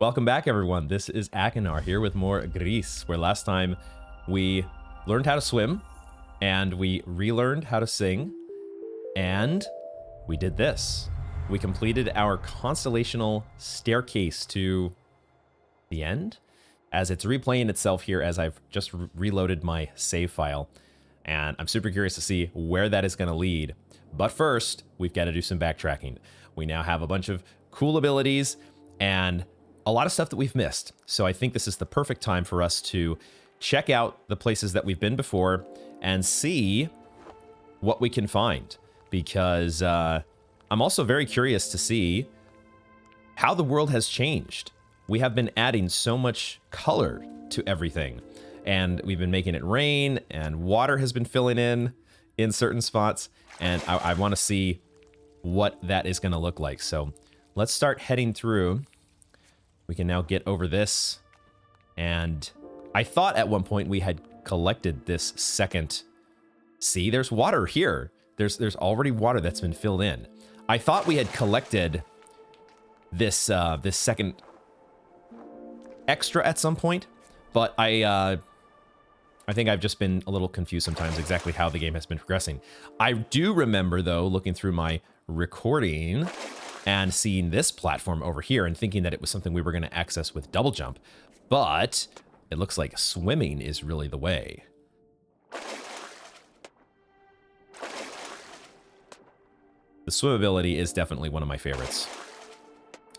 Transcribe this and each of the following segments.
Welcome back, everyone. This is Akinar here with more Gris, where last time we learned how to swim, and we relearned how to sing, and we did this. We completed our constellational staircase to the end, as it's replaying itself here as I've just reloaded my save file, and I'm super curious to see where that is going to lead. But first, we've got to do some backtracking. We now have a bunch of cool abilities, and a lot of stuff that we've missed. So I think this is the perfect time for us to check out the places that we've been before and see what we can find. Because I'm also very curious to see how the world has changed. We have been adding so much color to everything. And we've been making it rain, and water has been filling in certain spots. And I want to see what that is going to look like. So let's start heading through. We can now get over this, and I thought at one point we had collected this second. See, there's water here. There's already water that's been filled in. I thought we had collected this this second extra at some point, but I think I've just been a little confused sometimes exactly how the game has been progressing. I do remember though, looking through my recording and seeing this platform over here and thinking that it was something we were going to access with double jump. But it looks like swimming is really the way. The swimmability is definitely one of my favorites.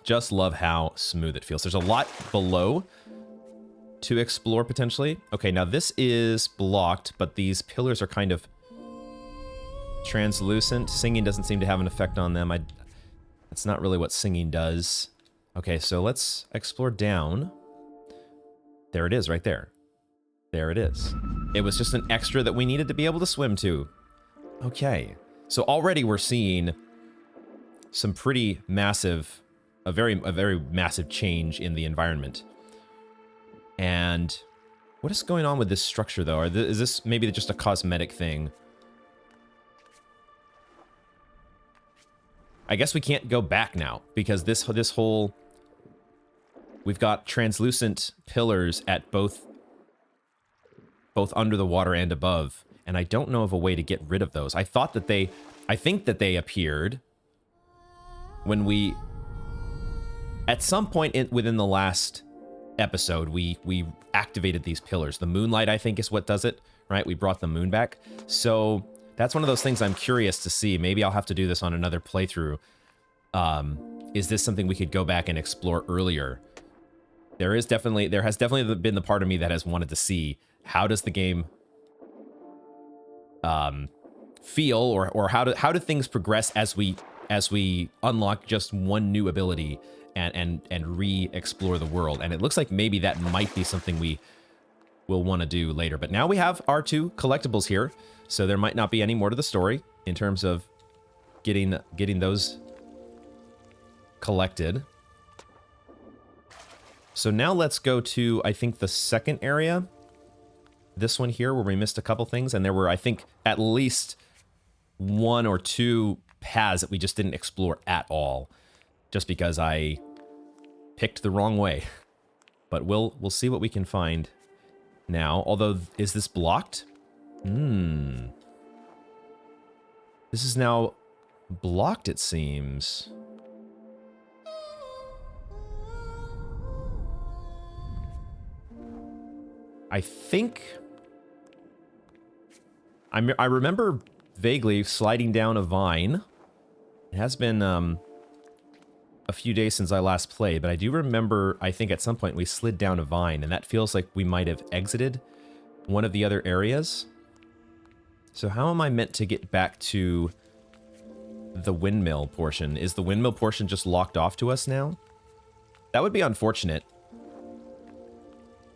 Just love how smooth it feels. There's a lot below to explore potentially. Okay, now this is blocked, but these pillars are kind of translucent. Singing doesn't seem to have an effect on them. That's not really what singing does. Okay, so let's explore down. There it is, right there. There it is. It was just an extra that we needed to be able to swim to. Okay, so already we're seeing some pretty massive, a very massive change in the environment. And what is going on with this structure, though? Is this maybe just a cosmetic thing? I guess we can't go back now because this whole, we've got translucent pillars at both under the water and above, and I don't know of a way to get rid of those. I think that they appeared when we, at some point within the last episode, we activated these pillars. The moonlight, I think, is what does it, right? We brought the moon back. So that's one of those things I'm curious to see. Maybe I'll have to do this on another playthrough. Is this something we could go back and explore earlier? There has definitely been the part of me that has wanted to see how does the game feel, or how do things progress as we unlock just one new ability and re-explore the world. And it looks like maybe that might be something we will want to do later. But now we have our two collectibles here. So there might not be any more to the story in terms of getting those collected. So now let's go to, I think, the second area. This one here where we missed a couple things. And there were, I think, at least one or two paths that we just didn't explore at all. Just because I picked the wrong way. But we'll see what we can find now. Although, is this blocked? This is now blocked, it seems. I think I remember vaguely sliding down a vine. It has been a few days since I last played, but I do remember, I think at some point we slid down a vine, and that feels like we might have exited one of the other areas. So how am I meant to get back to the windmill portion? Is the windmill portion just locked off to us now? That would be unfortunate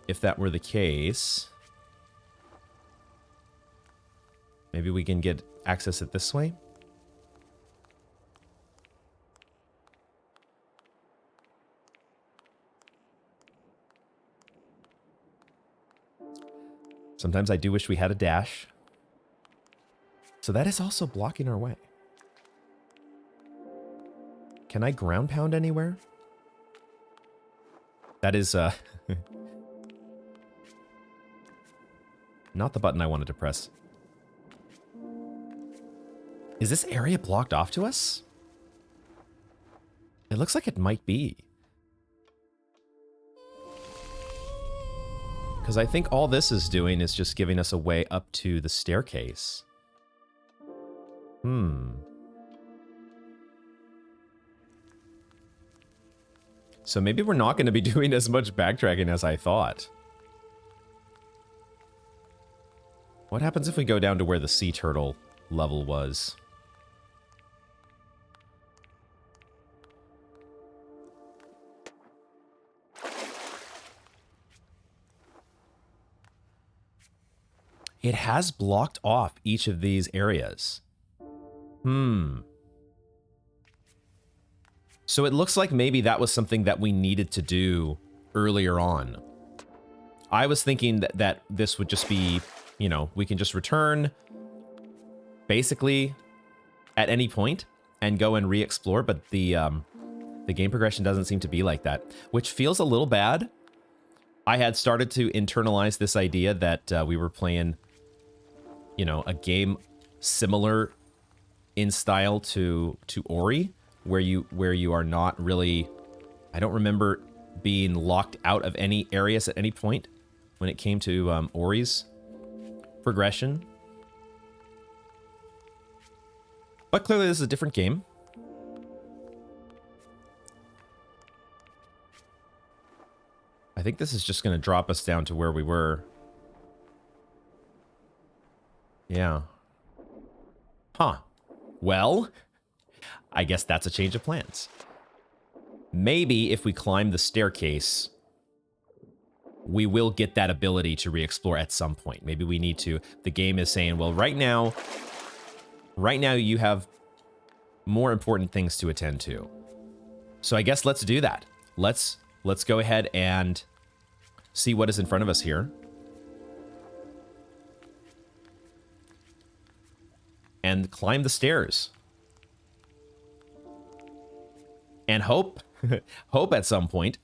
if that were the case. Maybe we can get access it this way? Sometimes I do wish we had a dash. So that is also blocking our way. Can I ground pound anywhere? That is, not the button I wanted to press. Is this area blocked off to us? It looks like it might be. Because I think all this is doing is just giving us a way up to the staircase. So maybe we're not going to be doing as much backtracking as I thought. What happens if we go down to where the sea turtle level was? It has blocked off each of these areas. So it looks like maybe that was something that we needed to do earlier on. I was thinking that this would just be, you know, we can just return basically at any point and go and re-explore, but the game progression doesn't seem to be like that, which feels a little bad. I had started to internalize this idea that we were playing, you know, a game similar in style to Ori, where you are not really, I don't remember being locked out of any areas at any point when it came to Ori's progression. But clearly this is a different game. I think this is just going to drop us down to where we were. Yeah. Huh. Well, I guess that's a change of plans. Maybe if we climb the staircase, we will get that ability to re-explore at some point. Maybe we need to. The game is saying, well, right now you have more important things to attend to. So I guess let's do that. Let's go ahead and see what is in front of us here. And climb the stairs. And hope at some point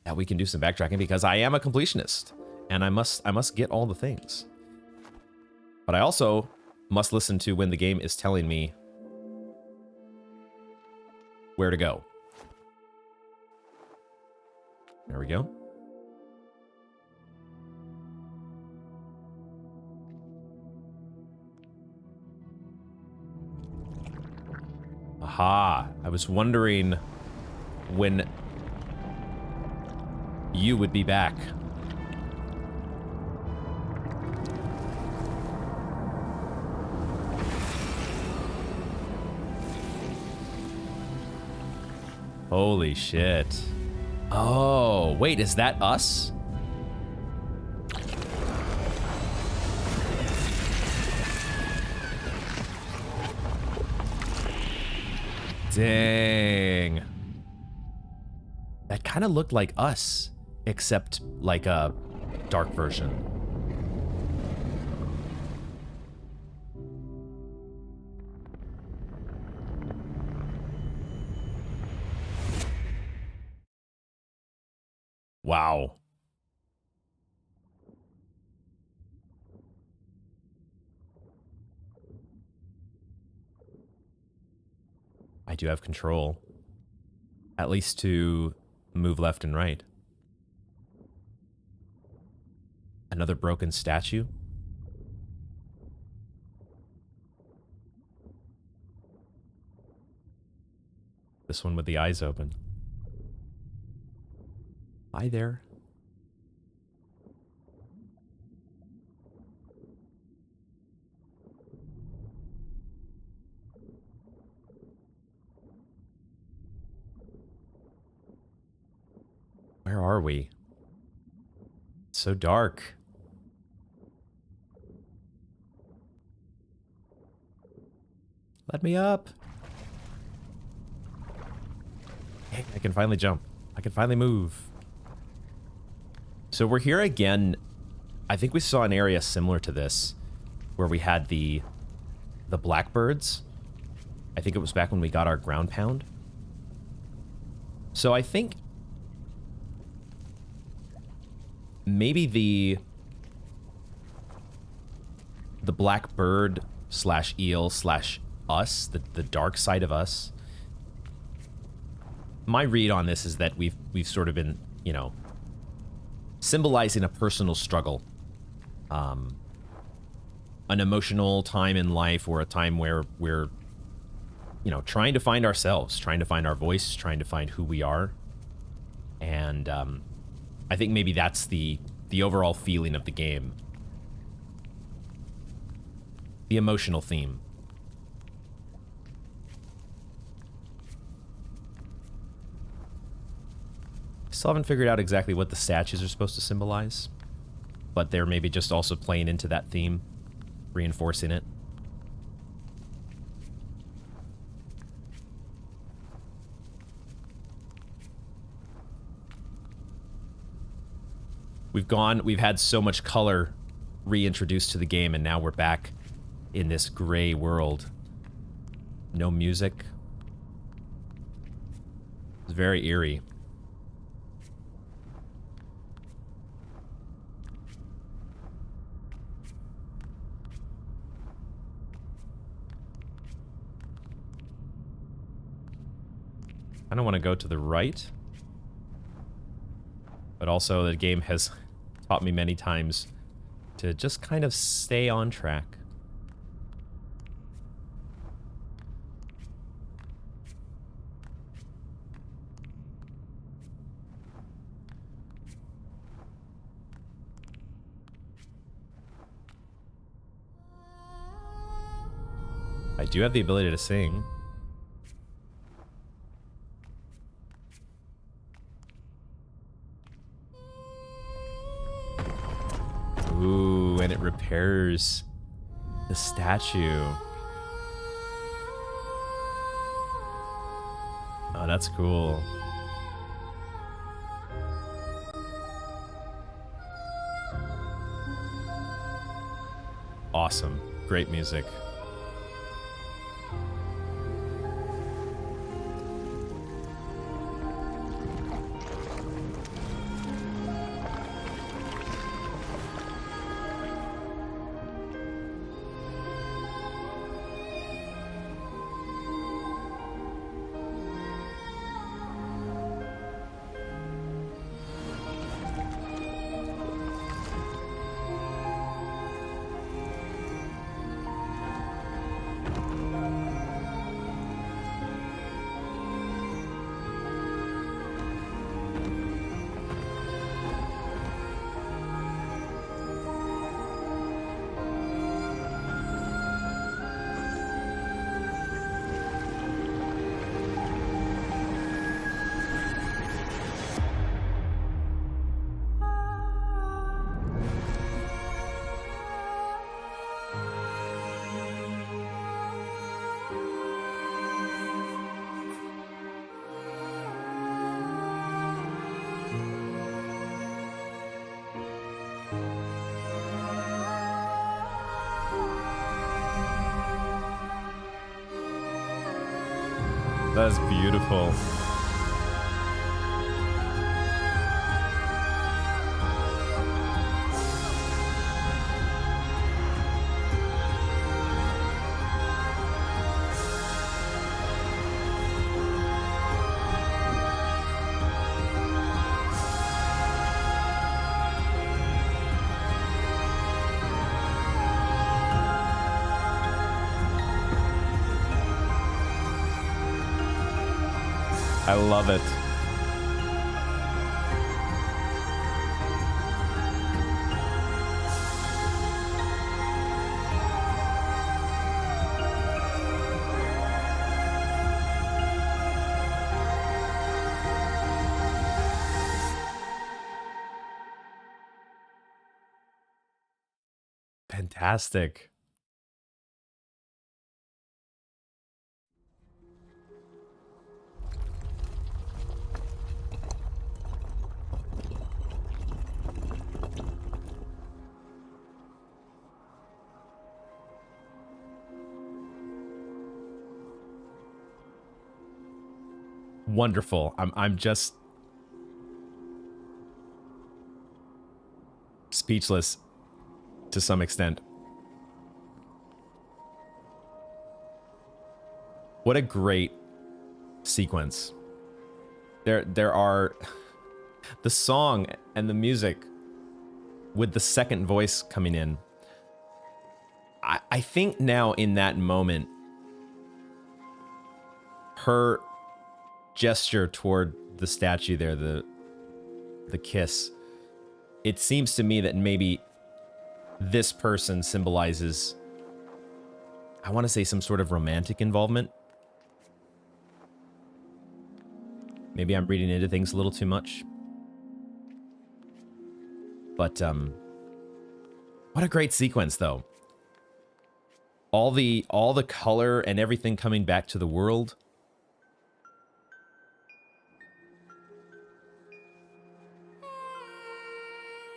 that we can do some backtracking, because I am a completionist and I must get all the things. But I also must listen to when the game is telling me where to go. There we go. Aha, I was wondering when you would be back. Holy shit. Oh, wait, is that us? Dang. That kind of looked like us, except like a dark version. Wow. I do have control. At least to move left and right. Another broken statue. This one with the eyes open. Hi there. Where are we? It's so dark. Let me up. Hey, I can finally jump. I can finally move. So we're here again. I think we saw an area similar to this where we had the blackbirds. I think it was back when we got our ground pound. So I think maybe the black bird slash eel slash us, the dark side of us. My read on this is that we've sort of been, you know, symbolizing a personal struggle, an emotional time in life, or a time where we're, you know, trying to find ourselves, trying to find our voice, trying to find who we are. And I think maybe that's the overall feeling of the game. The emotional theme. Still haven't figured out exactly what the statues are supposed to symbolize, but they're maybe just also playing into that theme, reinforcing it. We've had so much color reintroduced to the game, and now we're back in this gray world. No music. It's very eerie. I don't want to go to the right, but also the game has taught me many times to just kind of stay on track. I do have the ability to sing. Ooh, and it repairs the statue. Oh, that's cool. Awesome. Great music. That's beautiful. I love it. Fantastic. Wonderful. I'm just speechless to some extent. What a great sequence. There are the song and the music with the second voice coming in. I think now in that moment, her gesture toward the statue there, the kiss, it seems to me that maybe this person symbolizes, I want to say, some sort of romantic involvement. Maybe I'm reading into things a little too much. But what a great sequence, though. All the color and everything coming back to the world.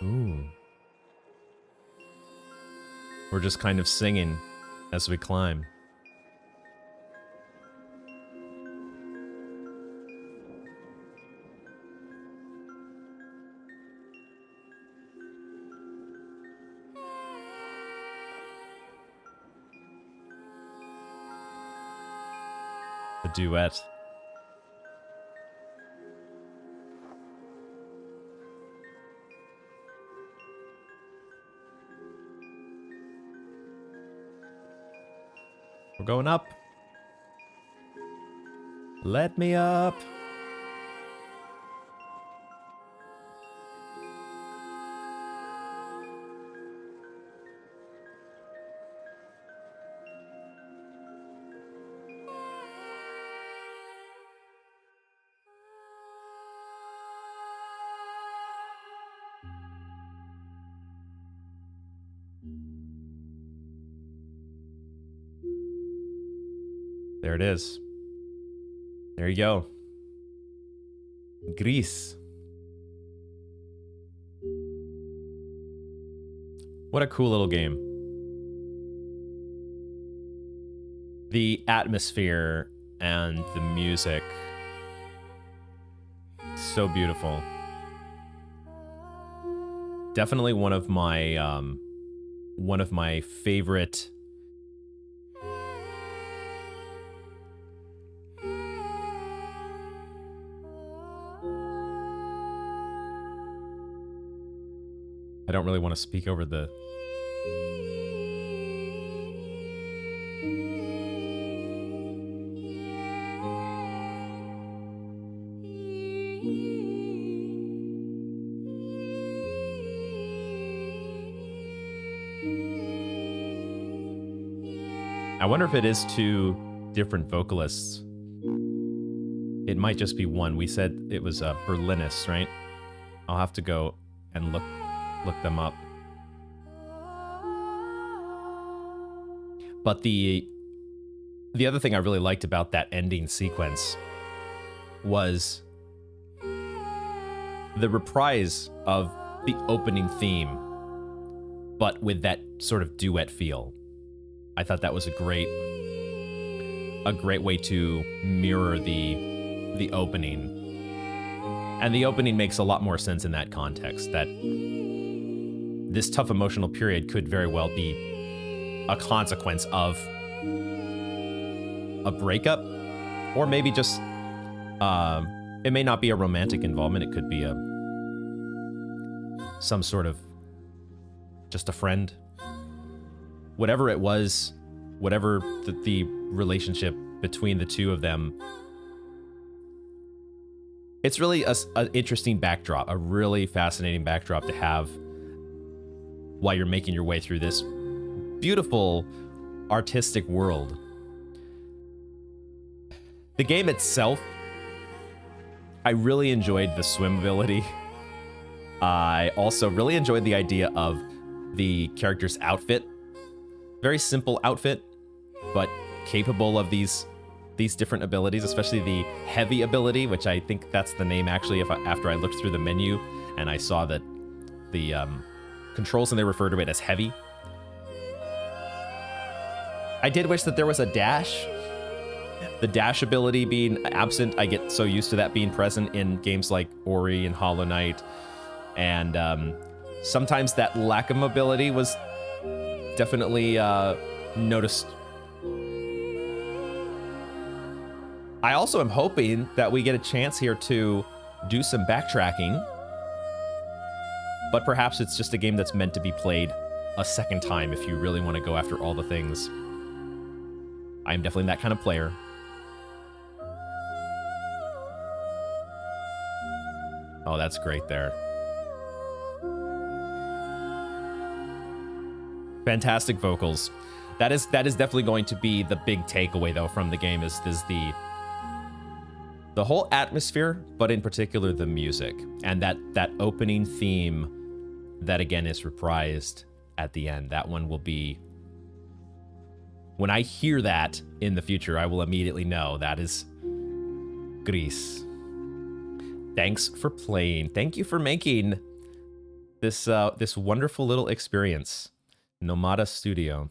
Ooh. We're just kind of singing as we climb. The duet. We're going up. Let me up. There it is. There you go. Gris. What a cool little game. The atmosphere and the music. So beautiful. Definitely one of my favorite I don't really want to speak over the... I wonder if it is two different vocalists. It might just be one. We said it was a Berlinist, right? I'll have to go and look them up. But the other thing I really liked about that ending sequence was the reprise of the opening theme, but with that sort of duet feel. I thought that was a great way to mirror the opening. And the opening makes a lot more sense in that context, that this tough emotional period could very well be a consequence of a breakup, or maybe just, it may not be a romantic involvement. It could be some sort of just a friend. Whatever it was, whatever the relationship between the two of them, it's really an interesting backdrop, a really fascinating backdrop to have while you're making your way through this beautiful artistic world. The game itself, I really enjoyed the swim ability. I also really enjoyed the idea of the character's outfit. Very simple outfit, but capable of these different abilities, especially the heavy ability, which I think that's the name actually after I looked through the menu and I saw that the controls and they refer to it as heavy. I did wish that there was a dash. The dash ability being absent, I get so used to that being present in games like Ori and Hollow Knight and Sometimes that lack of mobility was definitely noticed. I also am hoping that we get a chance here to do some backtracking, but perhaps it's just a game that's meant to be played a second time if you really want to go after all the things. I'm definitely that kind of player. Oh, that's great there. Fantastic vocals. That is definitely going to be the big takeaway though from the game is the whole atmosphere, but in particular the music and that opening theme that again is reprised at the end. That one will be, when I hear that in the future, I will immediately know that is Gris. Thanks for playing. Thank you for making this this wonderful little experience, Nomada Studio.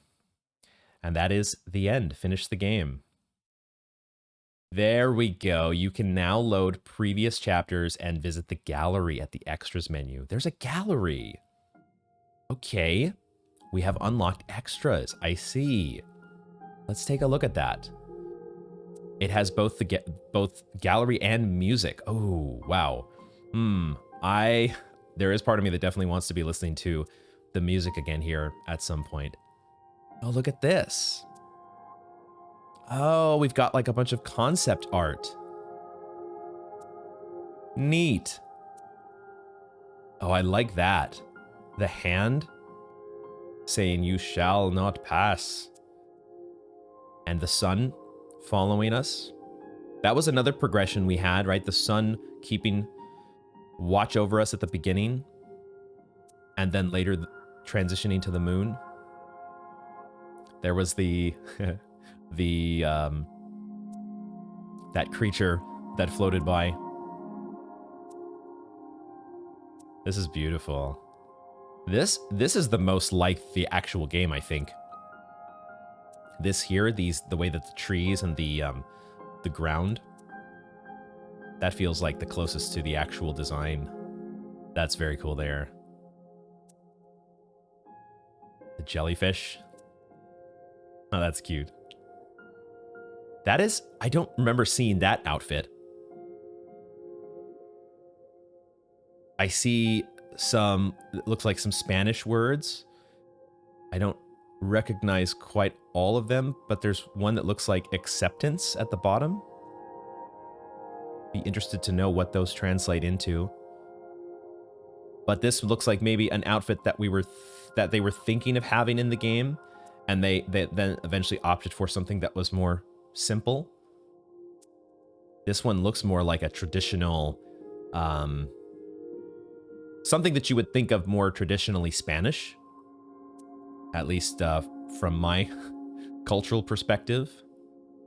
And that is the end. Finish the game. There we go. You can now load previous chapters and visit the gallery at the extras menu. There's a gallery. Okay. We have unlocked extras. I see. Let's take a look at that. It has both both gallery and music. Oh, wow. There is part of me that definitely wants to be listening to the music again here at some point. Oh, look at this. Oh, we've got like a bunch of concept art. Neat. Oh, I like that. The hand saying, "You shall not pass." And the sun following us. That was another progression we had, right? The sun keeping watch over us at the beginning. And then later transitioning to the moon. There was the that creature that floated by. This is beautiful. This is the most like the actual game, I think. This here, the way that the trees and the ground, that feels like the closest to the actual design. That's very cool there. The jellyfish. Oh, that's cute. That is, I don't remember seeing that outfit. I see some, it looks like some Spanish words. I don't recognize quite all of them, but there's one that looks like acceptance at the bottom. Be interested to know what those translate into. But this looks like maybe an outfit that they were thinking of having in the game, and they then eventually opted for something that was more simple. This one looks more like a traditional, something that you would think of more traditionally Spanish, at least from my cultural perspective.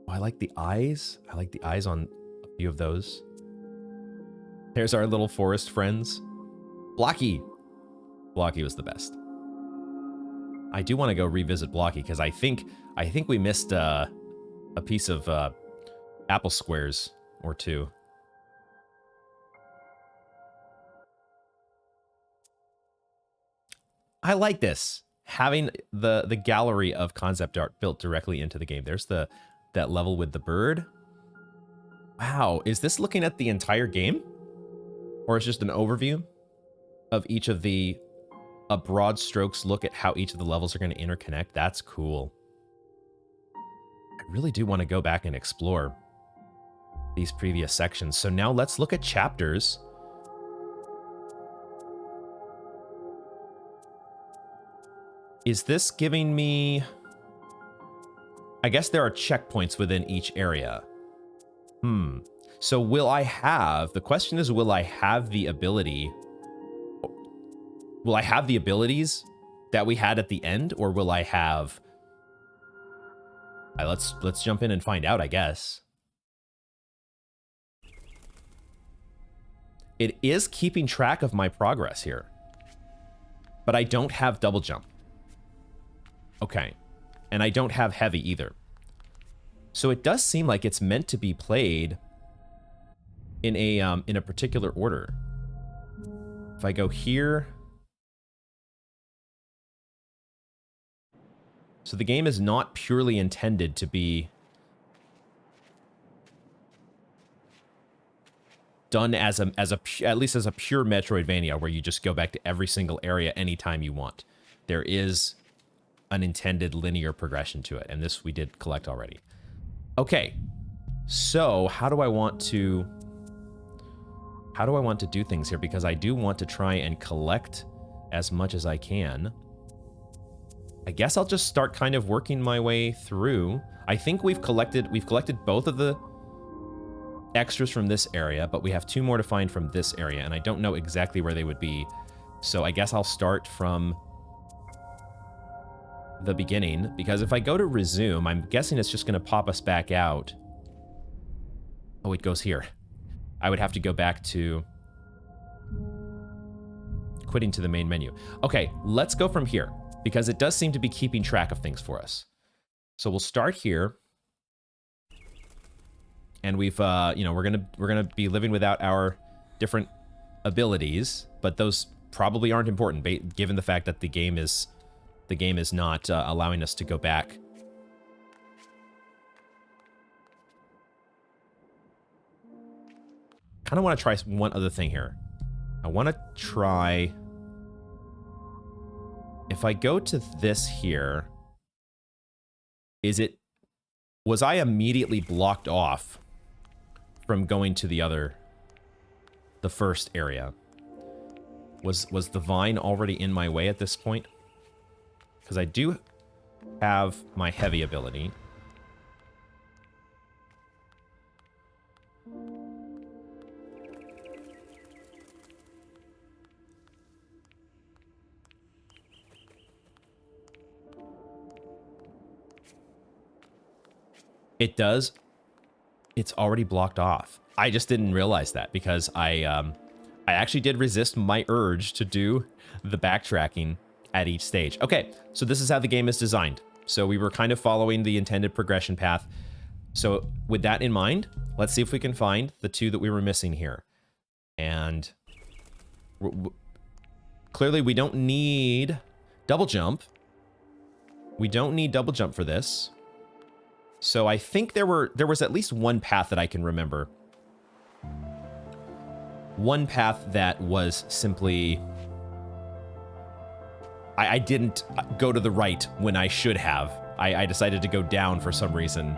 Oh, I like the eyes. I like the eyes on a few of those. There's our little forest friends. Blocky. Blocky was the best. I do want to go revisit Blocky because I think we missed a piece of apple squares or two. I like this, having the gallery of concept art built directly into the game. There's that level with the bird. Wow, is this looking at the entire game, or is it just an overview of each of a broad strokes look at how each of the levels are going to interconnect? That's cool. I really do want to go back and explore these previous sections. So now let's look at chapters. Is this giving me... I guess there are checkpoints within each area. So will I have... The question is, will I have the ability... Will I have the abilities that we had at the end, or will I have... Let's jump in and find out, I guess. It is keeping track of my progress here. But I don't have double jump. Okay. And I don't have heavy either. So it does seem like it's meant to be played in a particular order. If I go here... So the game is not purely intended to be done as at least as a pure Metroidvania, where you just go back to every single area anytime you want. There is an intended linear progression to it, and this we did collect already. Okay, so how do I want to do things here? Because I do want to try and collect as much as I can. I guess I'll just start kind of working my way through. I think we've collected both of the extras from this area, but we have 2 more to find from this area, and I don't know exactly where they would be. So I guess I'll start from the beginning, because if I go to resume, I'm guessing it's just going to pop us back out. Oh, it goes here. I would have to go back to quitting to the main menu. Okay, let's go from here, because it does seem to be keeping track of things for us. So we'll start here. And we've, you know, we're gonna be living without our different abilities, but those probably aren't important, given the fact that the game is not allowing us to go back. Kind of want to try one other thing here. I want to try, if I go to this here, was I immediately blocked off from going to the first area? Was the vine already in my way at this point? Because I do have my heavy ability. It does. It's already blocked off. I just didn't realize that, because I actually did resist my urge to do the backtracking at each stage. Okay, so this is how the game is designed. So we were kind of following the intended progression path. So with that in mind, let's see if we can find the 2 that we were missing here. And clearly we don't need double jump. We don't need double jump for this. So I think there was at least one path that I can remember. One path that was simply... I didn't go to the right when I should have. I decided to go down for some reason.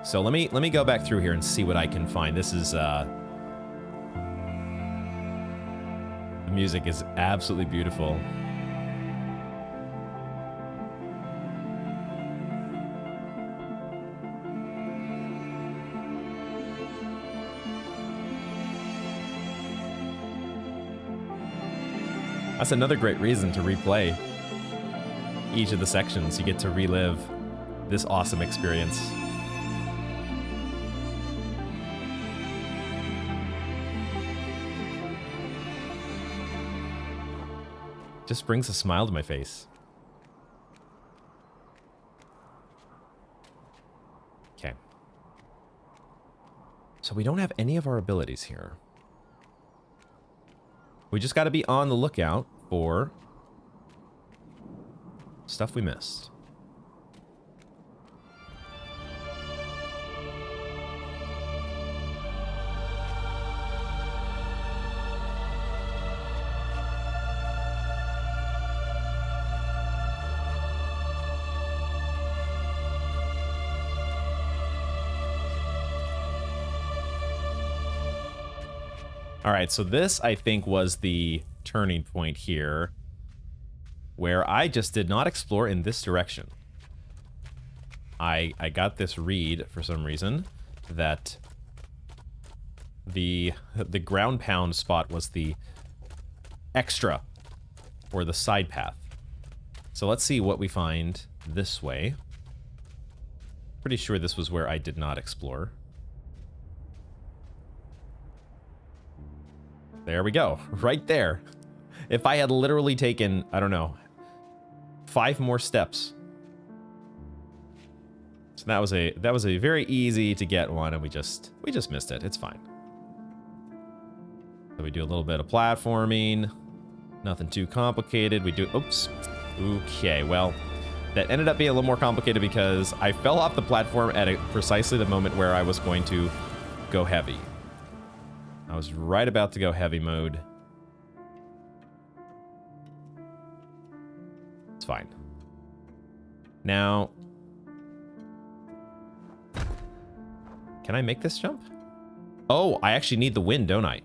So let me go back through here and see what I can find. This is... the music is absolutely beautiful. That's another great reason to replay each of the sections. You get to relive this awesome experience. Just brings a smile to my face. Okay. So we don't have any of our abilities here. We just got to be on the lookout for stuff we missed. All right, so this, I think, was the turning point here, where I just did not explore in this direction. I got this read, for some reason, that the ground pound spot was the extra, or the side path. So let's see what we find this way. Pretty sure this was where I did not explore. There we go, right there. If I had literally taken, I don't know, 5 more steps. So that was a very easy to get one, and we just missed it. It's fine. So we do a little bit of platforming. Nothing too complicated. We do, oops. Okay, well, that ended up being a little more complicated because I fell off the platform at precisely the moment where I was going to go heavy. I was right about to go heavy mode. It's fine. Now, can I make this jump? Oh, I actually need the wind, don't I?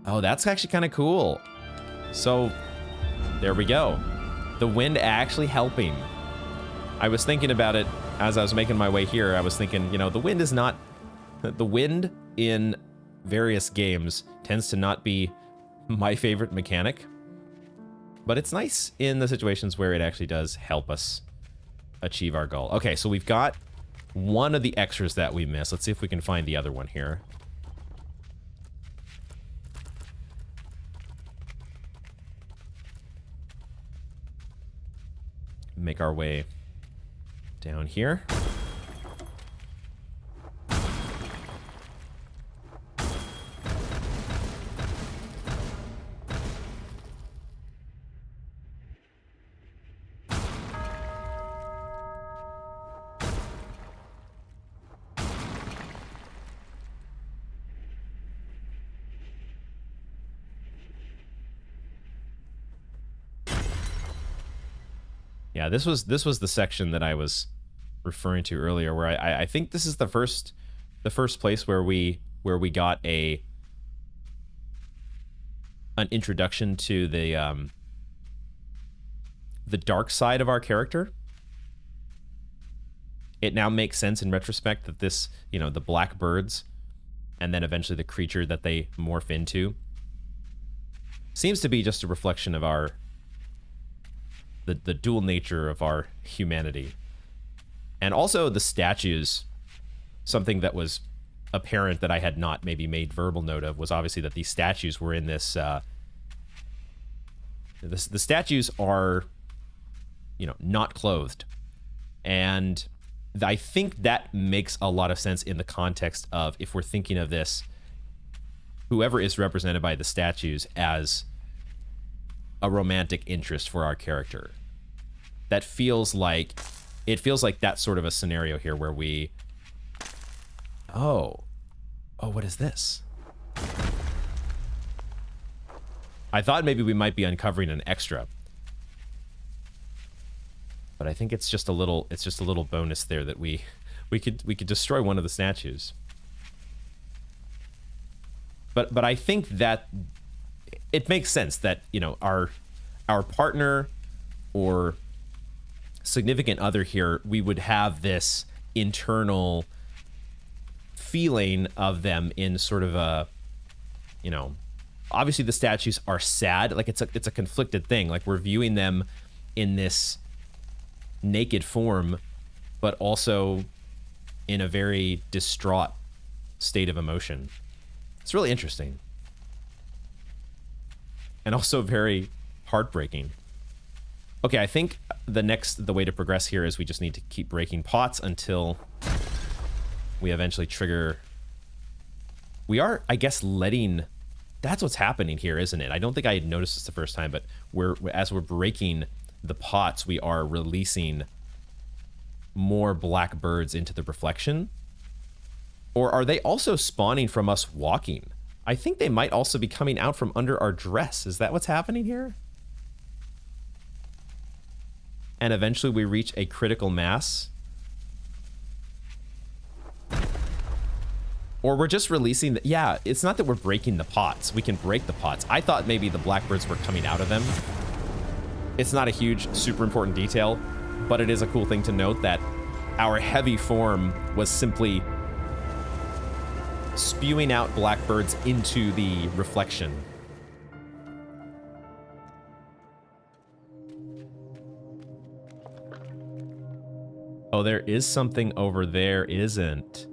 Oh, that's actually kind of cool. So, there we go. The wind actually helping. I was thinking about it as I was making my way here. I was thinking, you know, the wind is not... The wind in various games tends to not be my favorite mechanic. But it's nice in the situations where it actually does help us achieve our goal. Okay, so we've got one of the extras that we missed. Let's see if we can find the other one here. Make our way down here. Yeah, this was the section that I was referring to earlier, where I think this is the first place where we got an introduction to the dark side of our character. It now makes sense in retrospect that this, you know, the black birds and then eventually the creature that they morph into seems to be just a reflection of our the dual nature of our humanity. And also the statues, something that was apparent that I had not maybe made verbal note of was obviously that these statues were in this the statues are, you know, not clothed. And I think that makes a lot of sense in the context of, if we're thinking of this, whoever is represented by the statues as a romantic interest for our character. That feels like, it feels like that sort of a scenario here where we, oh, what is this? I thought maybe we might be uncovering an extra, but I think it's just a little bonus there that we could destroy one of the statues. But I think that it makes sense that, you know, our partner or significant other here, we would have this internal feeling of them in sort of a, you know, obviously the statues are sad, like it's a conflicted thing, like we're viewing them in this naked form, but also in a very distraught state of emotion. It's really interesting. And also very heartbreaking. Okay, I think the way to progress here is we just need to keep breaking pots until we eventually trigger. We are, I guess, letting... That's what's happening here, isn't it? I don't think I had noticed this the first time, but as we're breaking the pots, we are releasing more black birds into the reflection. Or are they also spawning from us walking? I think they might also be coming out from under our dress. Is that what's happening here? And eventually we reach a critical mass. Or we're just releasing the... Yeah, it's not that we're breaking the pots. We can break the pots. I thought maybe the blackbirds were coming out of them. It's not a huge, super important detail, but it is a cool thing to note that our heavy form was simply spewing out blackbirds into the reflection. Oh, there is something over there, isn't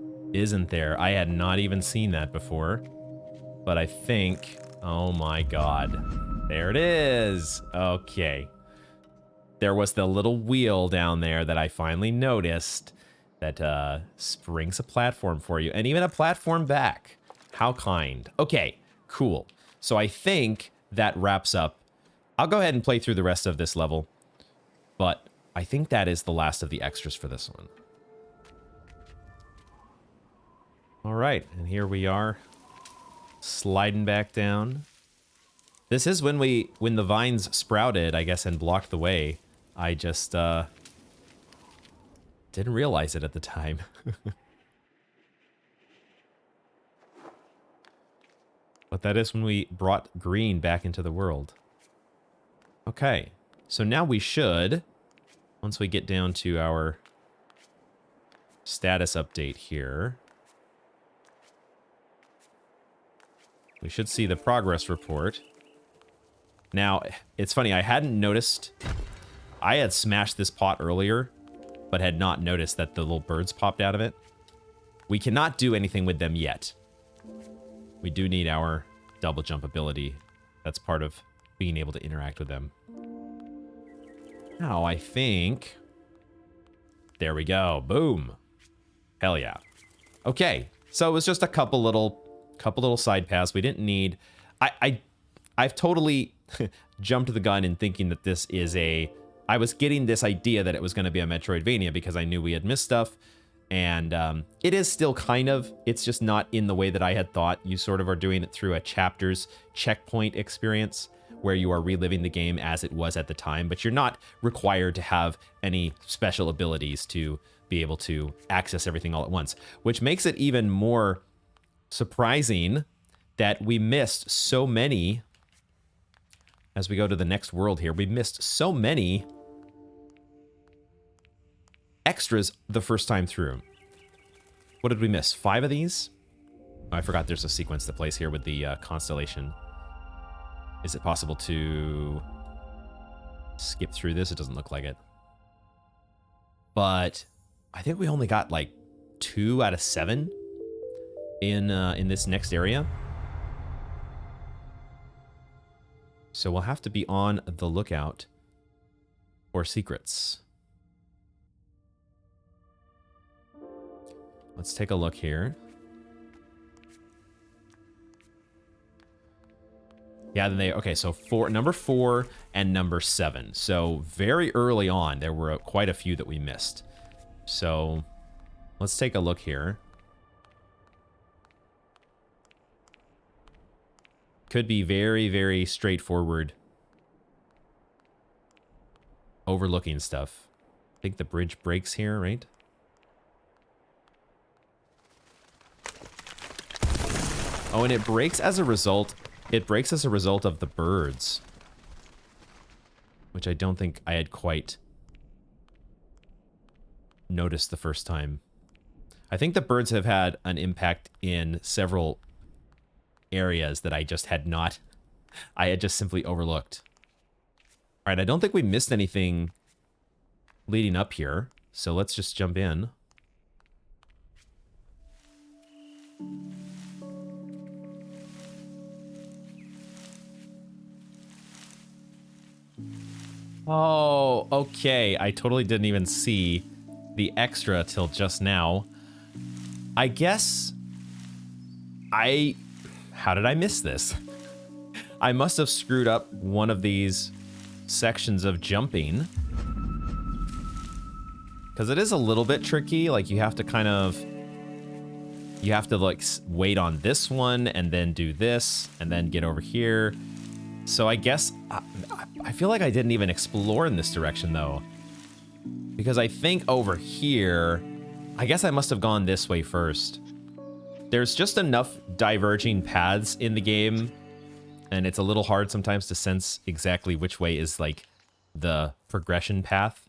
there? I had not even seen that before. But I think... Oh my god. There it is! Okay. There was the little wheel down there that I finally noticed that springs a platform for you. And even a platform back. How kind. Okay, cool. So I think that wraps up. I'll go ahead and play through the rest of this level. But I think that is the last of the extras for this one. All right, and here we are, sliding back down. This is when the vines sprouted, I guess, and blocked the way. I just didn't realize it at the time. But that is when we brought green back into the world. Okay, so now we should, once we get down to our status update here, we should see the progress report. Now, it's funny, I hadn't noticed, I had smashed this pot earlier, but had not noticed that the little birds popped out of it. We cannot do anything with them yet. We do need our double jump ability. That's part of being able to interact with them. Now, I think... There we go. Boom. Hell yeah. Okay, so it was just a couple little side paths. We didn't need... I've totally jumped the gun in thinking that this is a... I was getting this idea that it was going to be a Metroidvania because I knew we had missed stuff. And it is still kind of, it's just not in the way that I had thought. You sort of are doing it through a chapters checkpoint experience where you are reliving the game as it was at the time, but you're not required to have any special abilities to be able to access everything all at once, which makes it even more surprising that we missed so many. As we go to the next world here, we missed so many extras the first time through. What did we miss? 5 of these? Oh, I forgot there's a sequence that plays here with the constellation. Is it possible to skip through this? It doesn't look like it. But I think we only got like 2 out of 7 in this next area. So we'll have to be on the lookout for secrets. Let's take a look here. Yeah, then okay, so number 4 and number 7. So very early on, there were quite a few that we missed. So let's take a look here. Could be very, very straightforward overlooking stuff. I think the bridge breaks here, right? Oh, and it breaks as a result. It breaks as a result of the birds, which I don't think I had quite noticed the first time. I think the birds have had an impact in several areas that I just had not, I had just simply overlooked. All right, I don't think we missed anything leading up here, so let's just jump in. Oh, okay. I totally didn't even see the extra till just now. I guess how did I miss this? I must have screwed up one of these sections of jumping. Because it is a little bit tricky. Like, you have to kind of... You have to, like, wait on this one and then do this and then get over here. So I guess... I feel like I didn't even explore in this direction, though. Because I think over here... I guess I must have gone this way first. There's just enough diverging paths in the game, and it's a little hard sometimes to sense exactly which way is, like, the progression path.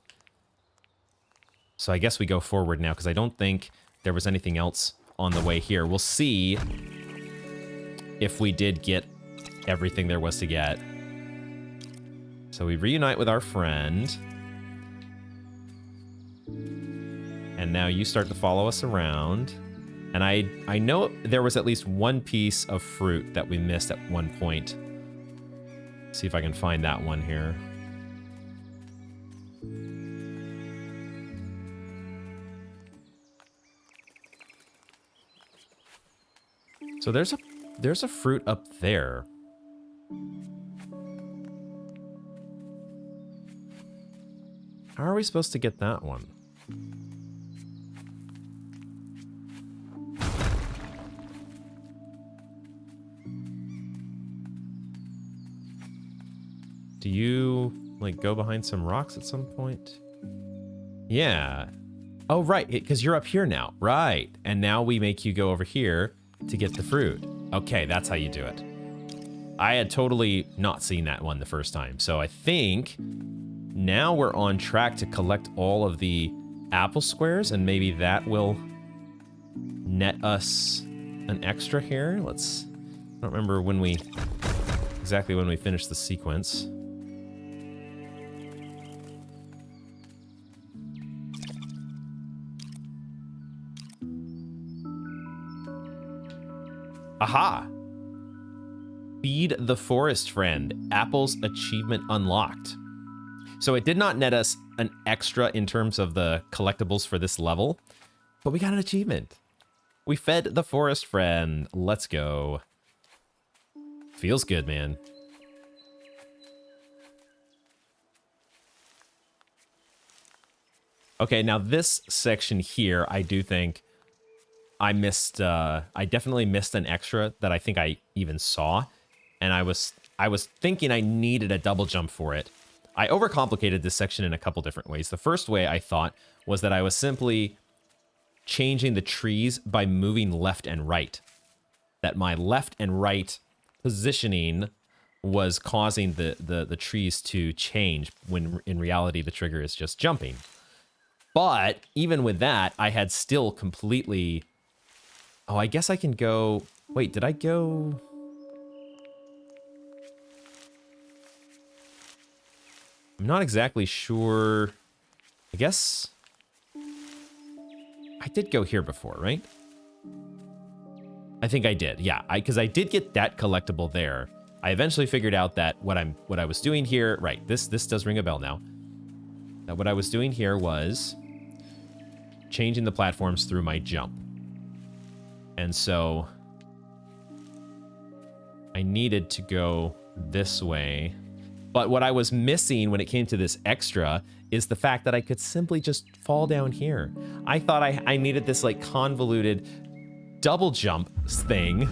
So I guess we go forward now, because I don't think there was anything else on the way here. We'll see if we did get everything there was to get. So we reunite with our friend. And now you start to follow us around. And I know there was at least one piece of fruit that we missed at one point. See if I can find that one here. So there's a fruit up there. How are we supposed to get that one? Do you, like, go behind some rocks at some point? Yeah. Oh, right, because you're up here now. Right. And now we make you go over here to get the fruit. Okay, that's how you do it. I had totally not seen that one the first time. So I think now we're on track to collect all of the apple squares, and maybe that will net us an extra here. I don't remember exactly when we finished the sequence. Aha! Feed the forest friend. Apples achievement unlocked. So it did not net us an extra in terms of the collectibles for this level, but we got an achievement. We fed the forest friend. Let's go. Feels good, man. Okay, now this section here, I do think I definitely missed an extra that I think I even saw. And I was thinking I needed a double jump for it. I overcomplicated this section in a couple different ways. The first way I thought was that I was simply changing the trees by moving left and right. That my left and right positioning was causing the trees to change when in reality the trigger is just jumping. But even with that, I had still completely... Oh, I guess I can go... Wait, did I go... I'm not exactly sure. I guess I did go here before, right? I think I did. Yeah, because I did get that collectible there. I eventually figured out that what I was doing here, right? This does ring a bell now. That what I was doing here was changing the platforms through my jump. And so I needed to go this way. But what I was missing when it came to this extra is the fact that I could simply just fall down here. I thought I needed this like convoluted double jump thing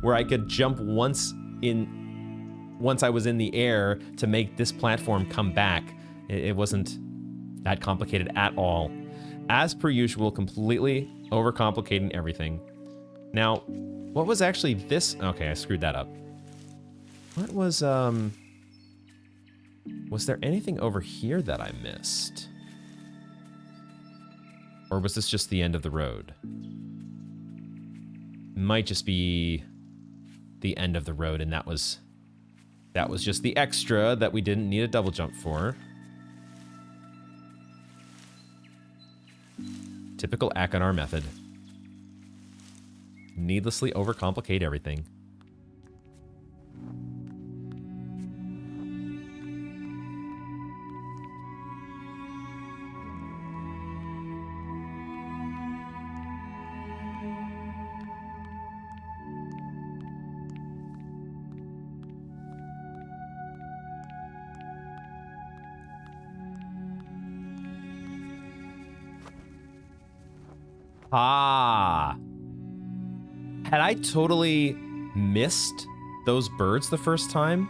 where I could jump once I was in the air to make this platform come back. It wasn't that complicated at all. As per usual, completely overcomplicating everything. Now, what was actually this? Okay, I screwed that up. What was there anything over here that I missed? Or was this just the end of the road? Might just be the end of the road, and that was just the extra that we didn't need a double jump for. Typical Akanar method. Needlessly overcomplicate everything. Ah. Had I totally missed those birds the first time?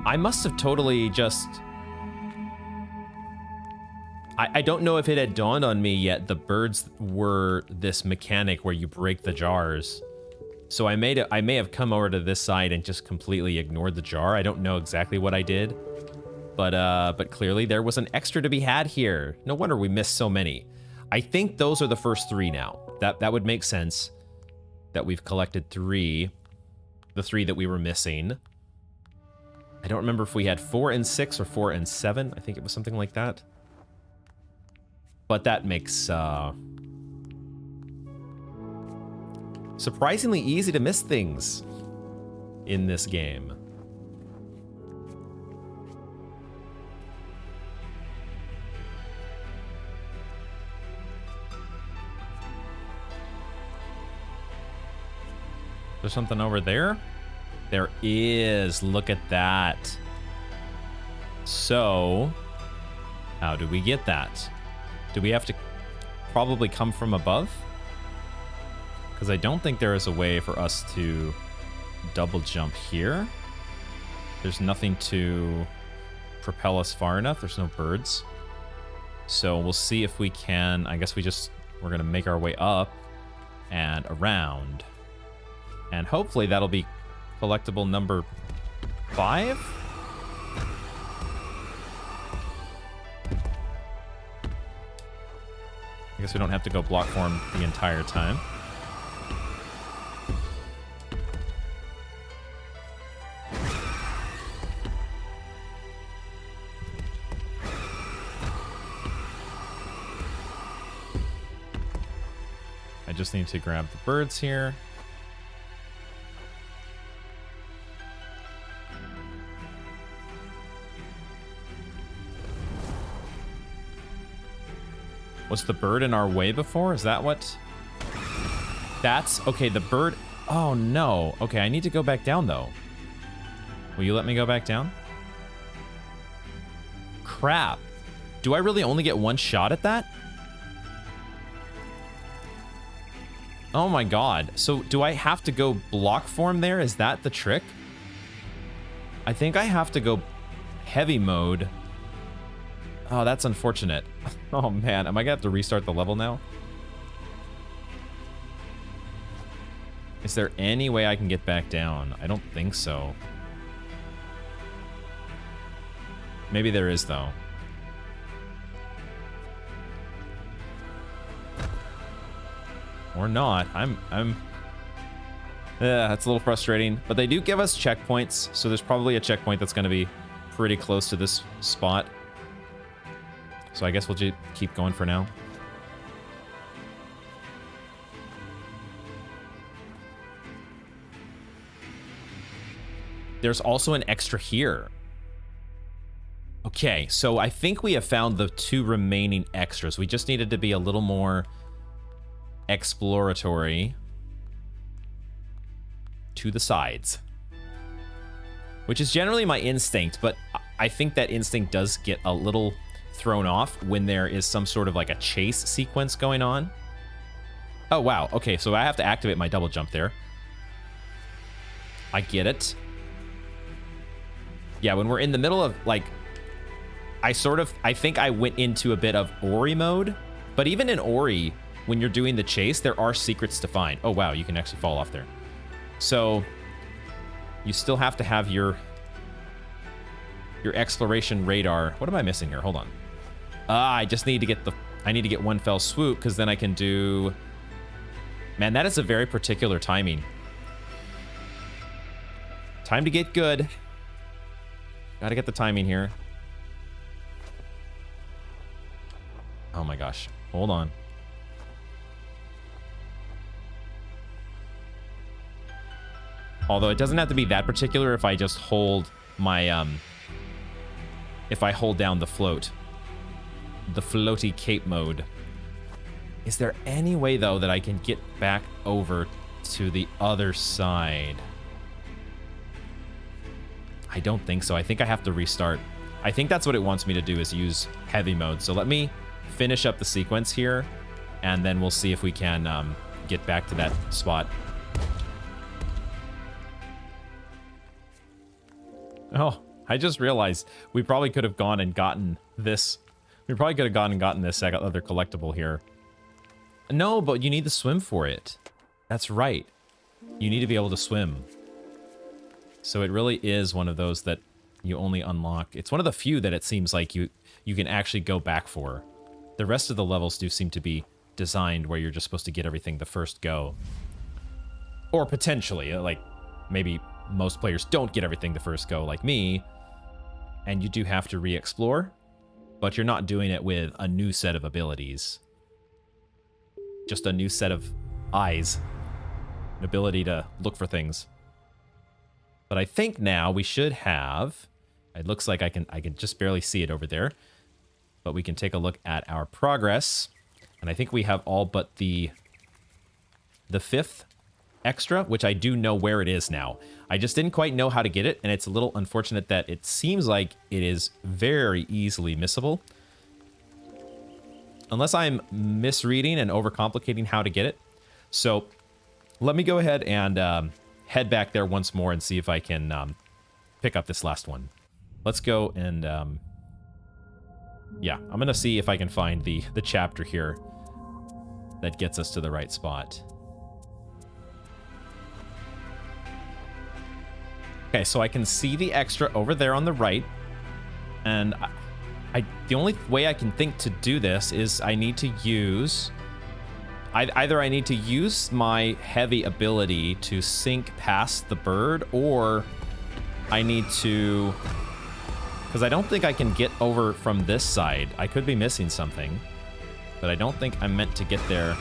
I must have totally just... I don't know if it had dawned on me yet the birds were this mechanic where you break the jars. So I may have come over to this side and just completely ignored the jar. I don't know exactly what I did. But clearly there was an extra to be had here. No wonder we missed so many. I think those are the first three now. That would make sense that we've collected three. The three that we were missing. I don't remember if we had 4 and 6 or 4 and 7. I think it was something like that. But that makes surprisingly easy to miss things in this game. There's something over there? There is. Look at that. So, how do we get that? Do we have to probably come from above? Because I don't think there is a way for us to double jump here. There's nothing to propel us far enough. There's no birds. So we'll see if we can. I guess we're going to make our way up and around. And hopefully that'll be collectible number 5. I guess we don't have to go block form the entire time. I just need to grab the birds here. Was the bird in our way before? Is that what? That's... Okay, the bird... Oh, no. Okay, I need to go back down, though. Will you let me go back down? Crap. Do I really only get one shot at that? Oh my god. So do I have to go block form there? Is that the trick? I think I have to go heavy mode. Oh, that's unfortunate. Oh man, am I gonna have to restart the level now? Is there any way I can get back down? I don't think so. Maybe there is though. Or not. Yeah, that's a little frustrating. But they do give us checkpoints, so there's probably a checkpoint that's going to be pretty close to this spot. So I guess we'll just keep going for now. There's also an extra here. Okay, so I think we have found the 2 remaining extras. We just needed to be a little more exploratory to the sides, which is generally my instinct, but I think that instinct does get a little thrown off when there is some sort of like a chase sequence going on. Oh wow, okay, so I have to activate my double jump there. I get it. Yeah, when we're in the middle of like, I think I went into a bit of Ori mode, but even in Ori, when you're doing the chase, there are secrets to find. Oh, wow, you can actually fall off there. So, you still have to have your exploration radar. What am I missing here? Hold on. I just need to get I need to get one fell swoop, because then I can do... Man, that is a very particular timing. Time to get good. Gotta get the timing here. Oh my gosh. Hold on. Although it doesn't have to be that particular if I just hold my, if I hold down the float. The floaty cape mode. Is there any way, though, that I can get back over to the other side? I don't think so. I think I have to restart. I think that's what it wants me to do, is use heavy mode. So let me finish up the sequence here, and then we'll see if we can get back to that spot. Oh, I just realized we probably could have gone and gotten this. We probably could have gone and gotten this other collectible here. No, but you need to swim for it. That's right. You need to be able to swim. So it really is one of those that you only unlock. It's one of the few that it seems like you can actually go back for. The rest of the levels do seem to be designed where you're just supposed to get everything the first go. Or potentially, like, maybe most players don't get everything the first go, like me, and you do have to re-explore, but you're not doing it with a new set of abilities. Just a new set of eyes. An ability to look for things. But I think now we should have... It looks like I can just barely see it over there. But we can take a look at our progress. And I think we have all but the 5th extra, which I do know where it is now. I just didn't quite know how to get it, and it's a little unfortunate that it seems like it is very easily missable. Unless I'm misreading and overcomplicating how to get it. So let me go ahead and head back there once more and see if I can pick up this last one. Let's go and yeah, I'm gonna see if I can find the chapter here that gets us to the right spot. Okay, so I can see the extra over there on the right, and the only way I can think to do this is I need to use... Either I need to use my heavy ability to sink past the bird, or I need to... Because I don't think I can get over from this side. I could be missing something, but I don't think I'm meant to get there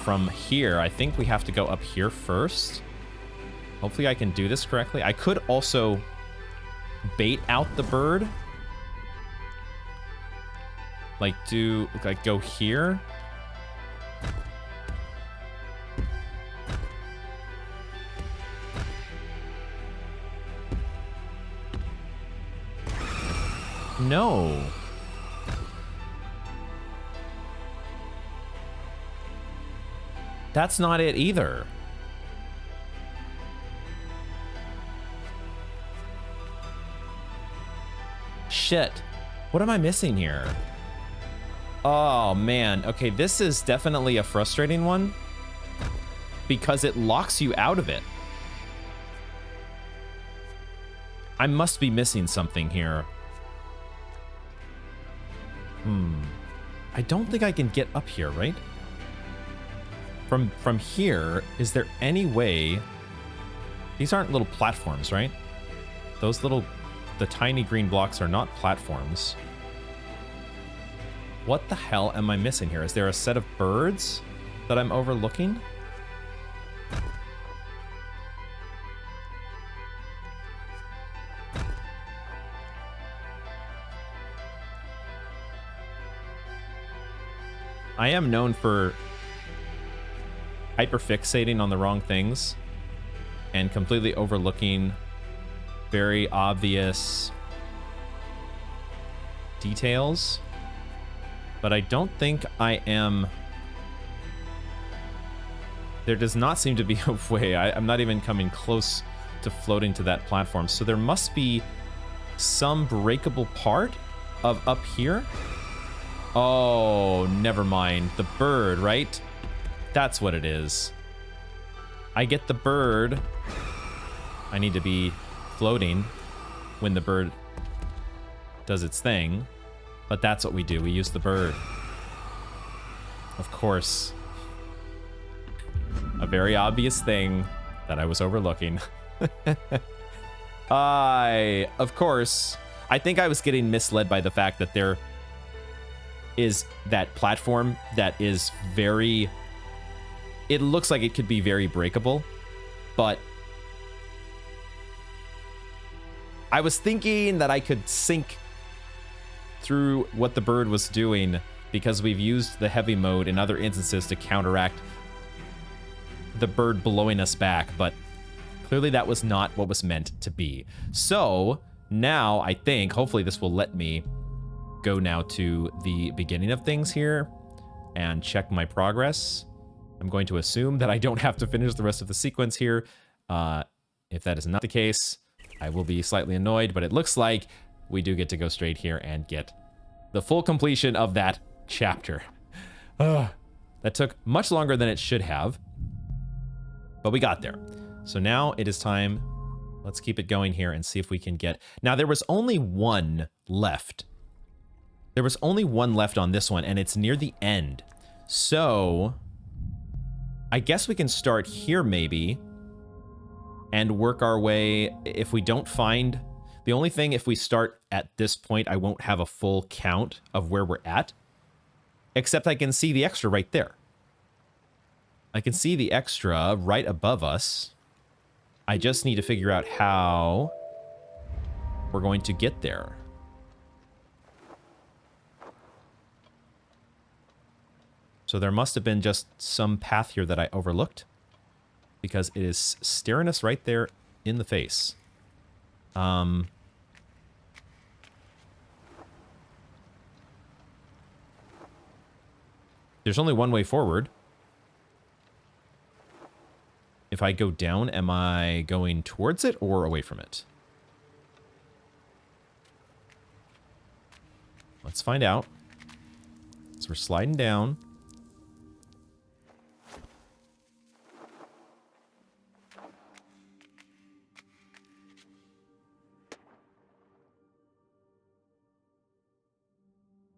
from here. I think we have to go up here first. Hopefully I can do this correctly. I could also bait out the bird. Like go here. No. That's not it either. Shit. What am I missing here? Oh, man. Okay, this is definitely a frustrating one because it locks you out of it. I must be missing something here. I don't think I can get up here, right? From here, is there any way... These aren't little platforms, right? Those little... The tiny green blocks are not platforms. What the hell am I missing here? Is there a set of birds that I'm overlooking? I am known for hyperfixating on the wrong things and completely overlooking very obvious details, but I don't think I am... There does not seem to be a way. I'm not even coming close to floating to that platform, so there must be some breakable part of up here. Oh, never mind. The bird, right? That's what it is. I get the bird. I need to be floating when the bird does its thing. But that's what we do. We use the bird. Of course. A very obvious thing that I was overlooking. Of course, I think I was getting misled by the fact that there is that platform that is very... It looks like it could be very breakable, but I was thinking that I could sink through what the bird was doing because we've used the heavy mode in other instances to counteract the bird blowing us back, but clearly that was not what was meant to be. So now I think hopefully this will let me go now to the beginning of things here and check my progress. I'm going to assume that I don't have to finish the rest of the sequence here. If that is not the case, I will be slightly annoyed, but it looks like we do get to go straight here and get the full completion of that chapter. That took much longer than it should have, but we got there. So now it is time. Let's keep it going here and see if we can get... Now, there was only one left. There was only one left on this one, and it's near the end. So I guess we can start here maybe and work our way. If we don't find... The only thing, if we start at this point, I won't have a full count of where we're at. Except I can see the extra right there. I can see the extra right above us. I just need to figure out how we're going to get there. So there must have been just some path here that I overlooked, because it is staring us right there in the face. There's only one way forward. If I go down, am I going towards it or away from it? Let's find out. So we're sliding down.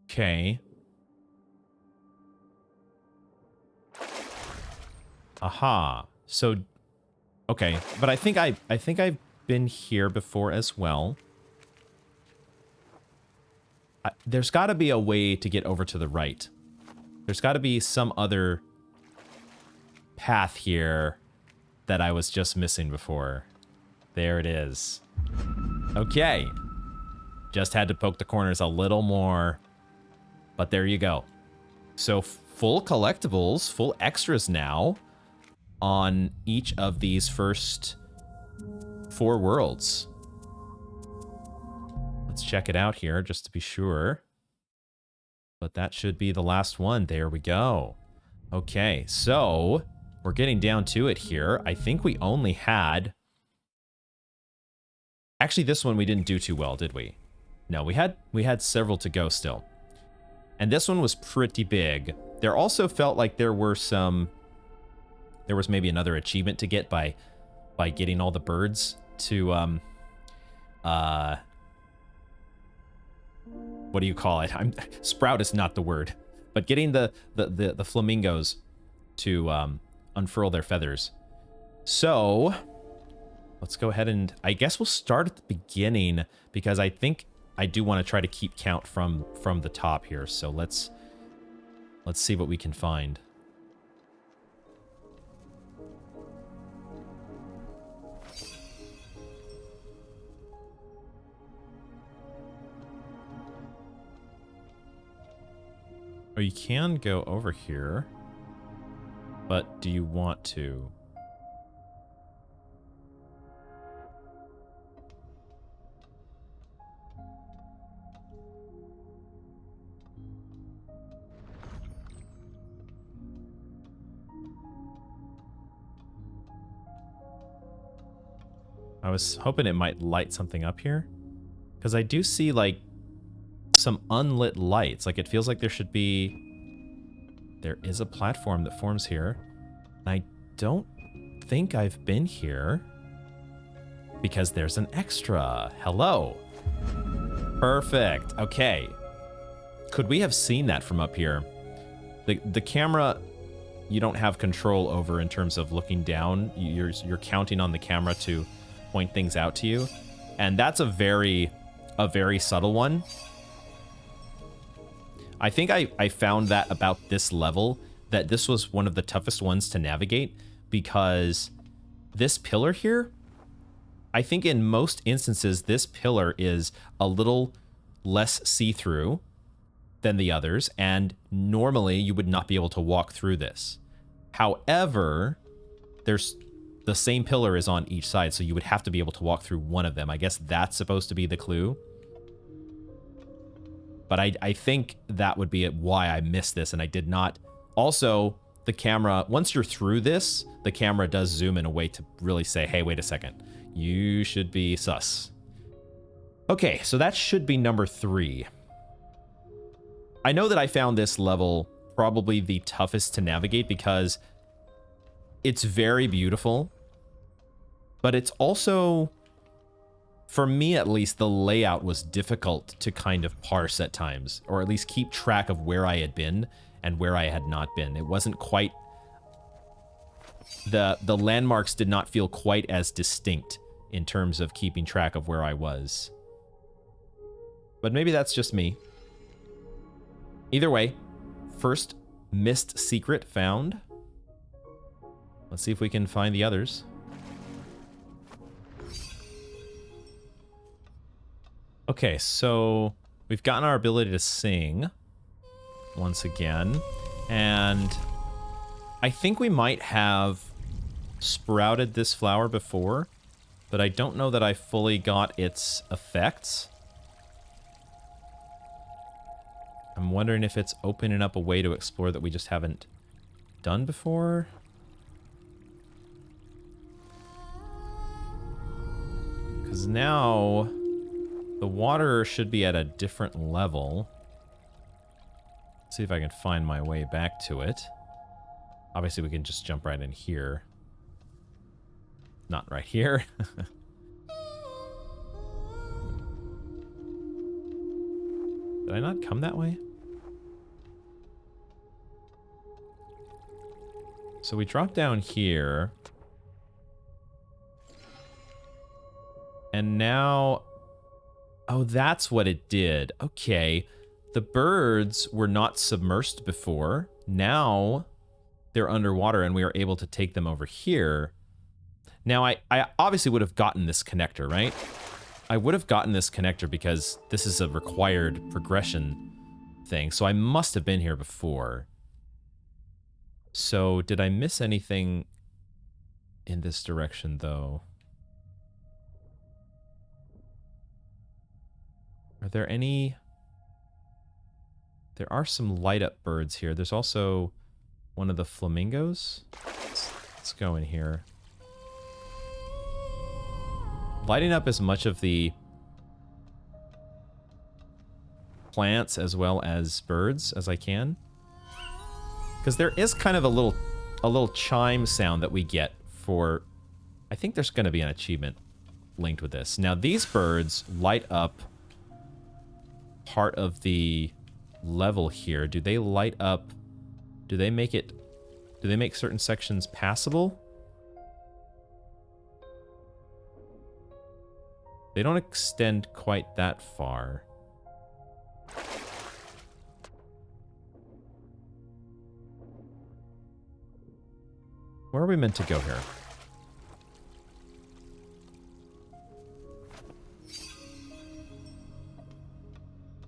Okay. Aha. So, okay, but I think I've been here before as well. There's got to be a way to get over to the right. There's got to be some other path here that I was just missing before. There it is. Okay. Just had to poke the corners a little more. But there you go. So full collectibles, full extras now on each of these first 4 worlds. Let's check it out here just to be sure. But that should be the last one. There we go. Okay, so we're getting down to it here. I think we only had... Actually, this one we didn't do too well, did we? No, we had several to go still. And this one was pretty big. There also felt like there were some... There was maybe another achievement to get by getting all the birds to, what do you call it? Sprout is not the word. But getting the flamingos to unfurl their feathers. So, let's go ahead and... I guess we'll start at the beginning, because I think I do want to try to keep count from the top here. So let's see what we can find. Oh, you can go over here, but do you want to? I was hoping it might light something up here, because I do see, like, some unlit lights. Like, it feels like there should be... There is a platform that forms here. I don't think I've been here, because there's an extra. Hello. Perfect. Okay. Could we have seen that from up here? The camera, you don't have control over in terms of looking down. You're counting on the camera to point things out to you. And that's a very subtle one. I think I found that about this level, that this was one of the toughest ones to navigate, because this pillar here, I think in most instances, this pillar is a little less see-through than the others, and normally you would not be able to walk through this. However, there's the same pillar is on each side, so you would have to be able to walk through one of them. I guess that's supposed to be the clue. But I think that would be why I missed this, and I did not. Also, the camera, once you're through this, the camera does zoom in a way to really say, hey, wait a second. You should be sus. Okay, so that should be number 3. I know that I found this level probably the toughest to navigate, because it's very beautiful, but it's also... For me, at least, the layout was difficult to kind of parse at times, or at least keep track of where I had been and where I had not been. It wasn't quite... The landmarks did not feel quite as distinct in terms of keeping track of where I was. But maybe that's just me. Either way, first missed secret found. Let's see if we can find the others. Okay, so we've gotten our ability to sing once again. And I think we might have sprouted this flower before, but I don't know that I fully got its effects. I'm wondering if it's opening up a way to explore that we just haven't done before. Because now the water should be at a different level. Let's see if I can find my way back to it. Obviously, we can just jump right in here. Not right here. Did I not come that way? So we drop down here. And now... Oh, that's what it did. Okay. The birds were not submersed before. Now they're underwater and we are able to take them over here. Now, I obviously would have gotten this connector, right? I would have gotten this connector because this is a required progression thing. So I must have been here before. So did I miss anything in this direction, though? Are there any... There are some light-up birds here. There's also one of the flamingos. Let's go in here. Lighting up as much of the plants as well as birds as I can. Because there is kind of a little chime sound that we get for... I think there's going to be an achievement linked with this. Now, these birds light up part of the level here. Do they light up... Do they make it... Do they make certain sections passable? They don't extend quite that far. Where are we meant to go here?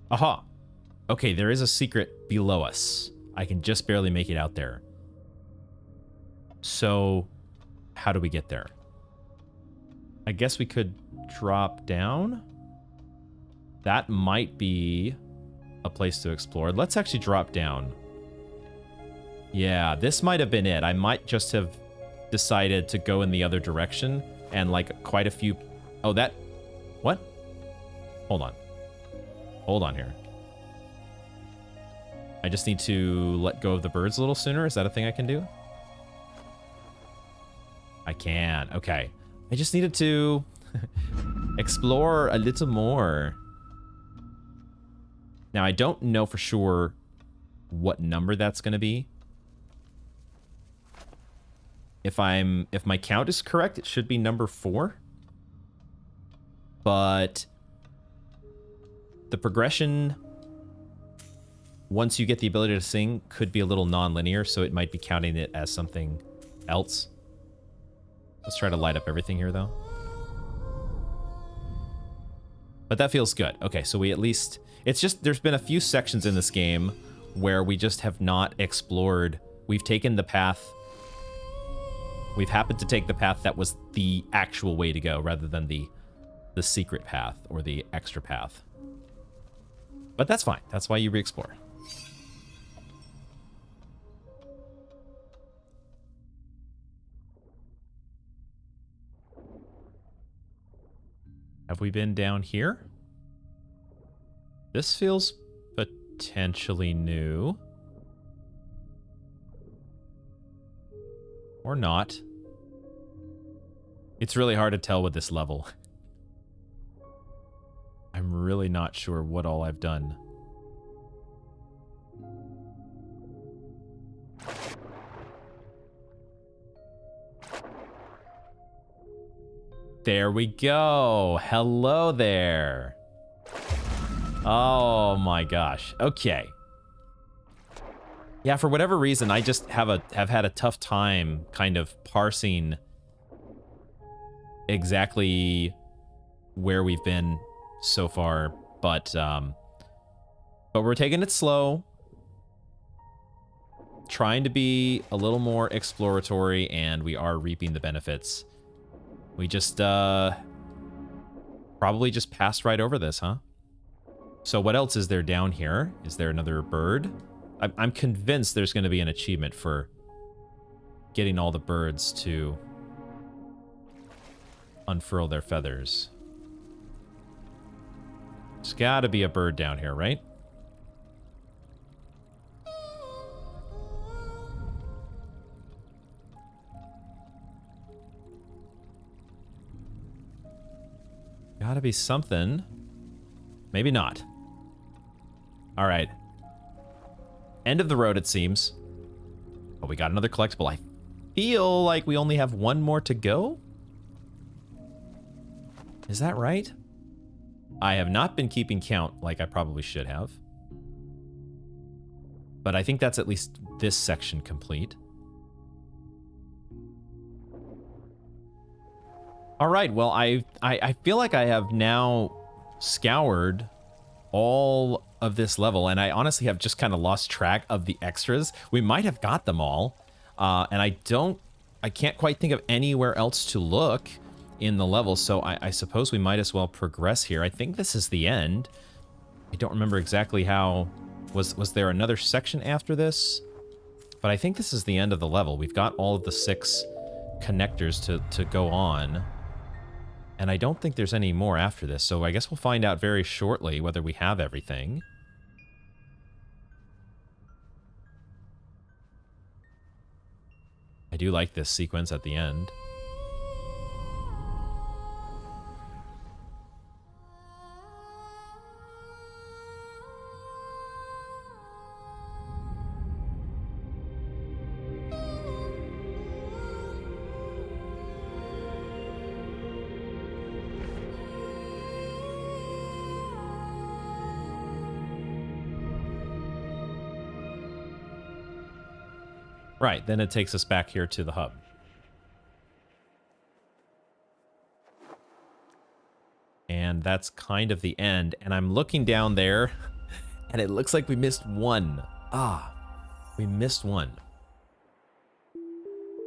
Aha! Okay, there is a secret below us. I can just barely make it out there. So, how do we get there? I guess we could drop down? That might be a place to explore. Let's actually drop down. Yeah, this might have been it. I might just have decided to go in the other direction and like quite a few... Oh, that... What? Hold on. Hold on here. I just need to let go of the birds a little sooner. Is that a thing I can do? I can. Okay. I just needed to explore a little more. Now, I don't know for sure what number that's going to be. If my count is correct, it should be number 4. But the progression, once you get the ability to sing, could be a little non-linear, so it might be counting it as something else. Let's try to light up everything here, though. But that feels good. Okay, so we at least... It's just, there's been a few sections in this game where we just have not explored. We've taken the path... We've happened to take the path that was the actual way to go, rather than the secret path, or the extra path. But that's fine. That's why you re-explore. Have we been down here? This feels potentially new. Or not. It's really hard to tell with this level. I'm really not sure what all I've done. There we go. Hello there. Oh my gosh. Okay. Yeah, for whatever reason, I just have had a tough time kind of parsing exactly where we've been so far, but we're taking it slow. trying to be a little more exploratory, and we are reaping the benefits. We just, probably just passed right over this, huh? So what else is there down here? Is there another bird? I'm convinced there's going to be an achievement for getting all the birds to unfurl their feathers. There's got to be a bird down here, right? Gotta be something. Maybe not. All right. End of the road, it seems. Oh, we got another collectible. I feel like we only have one more to go. Is that right? I have not been keeping count like I probably should have. But I think that's at least this section complete. All right, well, I feel like I have now scoured all of this level, and I honestly have just kind of lost track of the extras. We might have got them all, and I can't quite think of anywhere else to look in the level, so I suppose we might as well progress here. I think this is the end. I don't remember exactly how... Was there another section after this? But I think this is the end of the level. We've got all of the 6 connectors to go on. And I don't think there's any more after this, so I guess we'll find out very shortly whether we have everything. I do like this sequence at the end. Right, then it takes us back here to the hub. And that's kind of the end. And I'm looking down there, and it looks like we missed one. Ah, we missed one.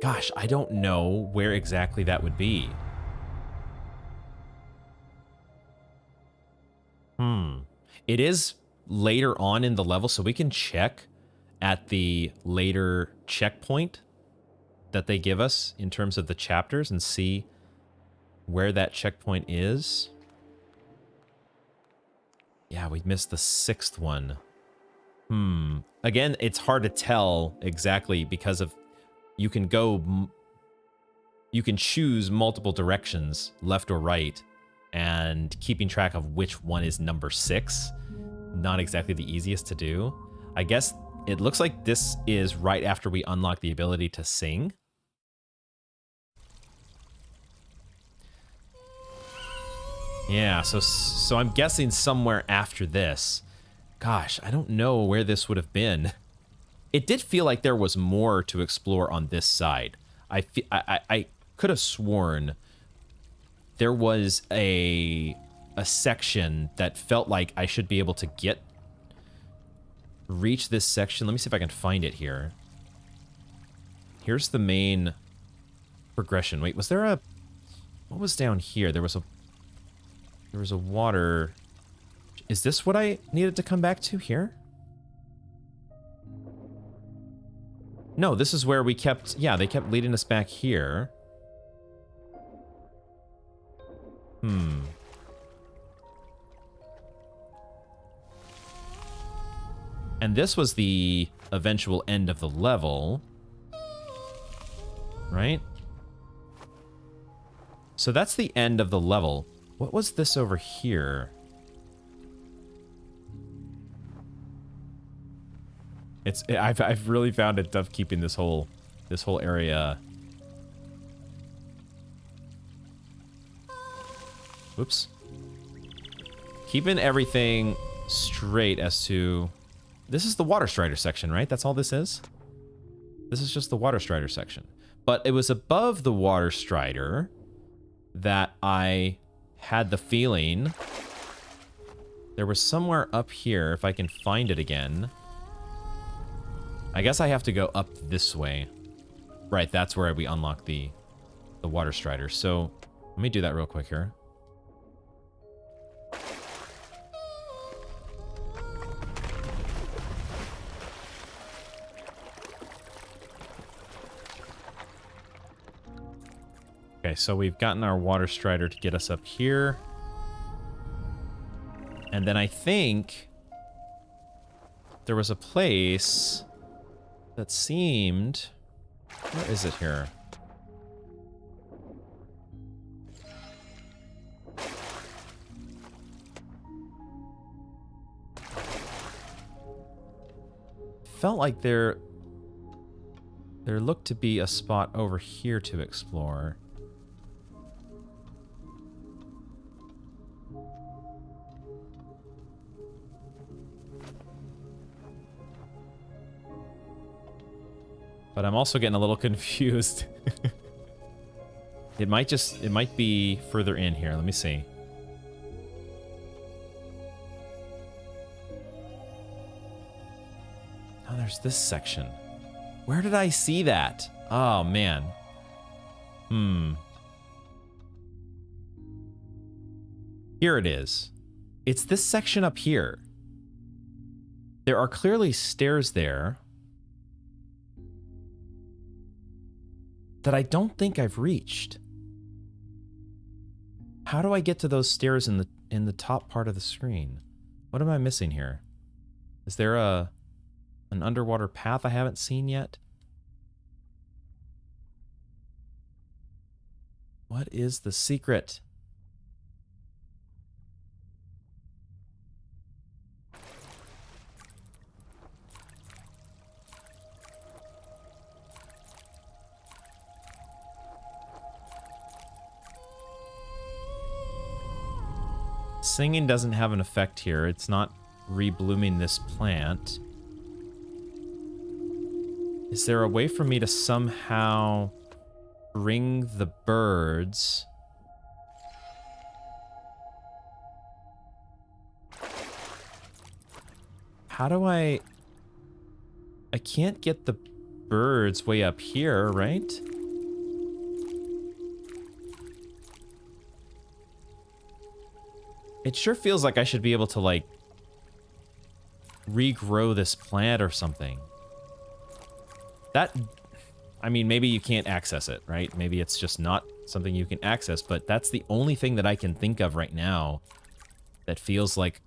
Gosh, I don't know where exactly that would be. It is later on in the level, so we can check at the later checkpoint that they give us in terms of the chapters and see where that checkpoint is. Yeah, we missed the 6th one. Again, it's hard to tell exactly because of you can choose multiple directions, left or right, and keeping track of which one is number 6, not exactly the easiest to do. I guess it looks like this is right after we unlock the ability to sing. Yeah, so I'm guessing somewhere after this. Gosh, I don't know where this would have been. It did feel like there was more to explore on this side. I could have sworn there was a section that felt like I should be able to reach this section. Let me see if I can find it here. Here's the main progression. Wait, was there a... What was down here? There was a water... Is this what I needed to come back to here? No, this is where we kept... Yeah, they kept leading us back here. And this was the eventual end of the level. Right? So that's the end of the level. What was this over here? I've really found it tough keeping this whole area. Whoops. Keeping everything straight as to... This is the Water Strider section, right? That's all this is? This is just the Water Strider section. But it was above the Water Strider that I had the feeling there was somewhere up here, if I can find it again. I guess I have to go up this way. Right, that's where we unlock the water strider. So let me do that real quick here. Okay, so we've gotten our water strider to get us up here. And then I think there was a place that seemed... Where is it here? Felt like there looked to be a spot over here to explore. But I'm also getting a little confused. It might be further in here. Let me see. Oh, there's this section. Where did I see that? Oh, man. Here it is. It's this section up here. There are clearly stairs there that I don't think I've reached. How do I get to those stairs in the top part of the screen? What am I missing here? Is there an underwater path I haven't seen yet? What is the secret? Singing doesn't have an effect here. It's not reblooming this plant. Is there a way for me to somehow bring the birds? How do I can't get the birds way up here, right? It sure feels like I should be able to, like, regrow this plant or something. That, I mean, maybe you can't access it, right? Maybe it's just not something you can access, but that's the only thing that I can think of right now that feels like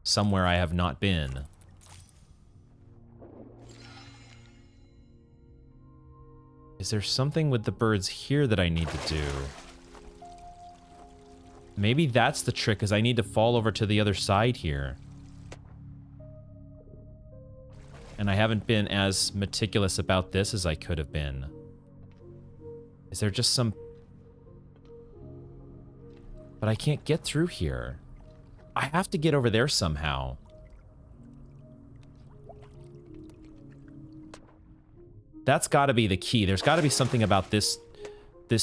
somewhere I have not been. Is there something with the birds here that I need to do? Maybe that's the trick, is I need to fall over to the other side here. And I haven't been as meticulous about this as I could have been. Is there just some... But I can't get through here. I have to get over there somehow. That's got to be the key. There's got to be something about this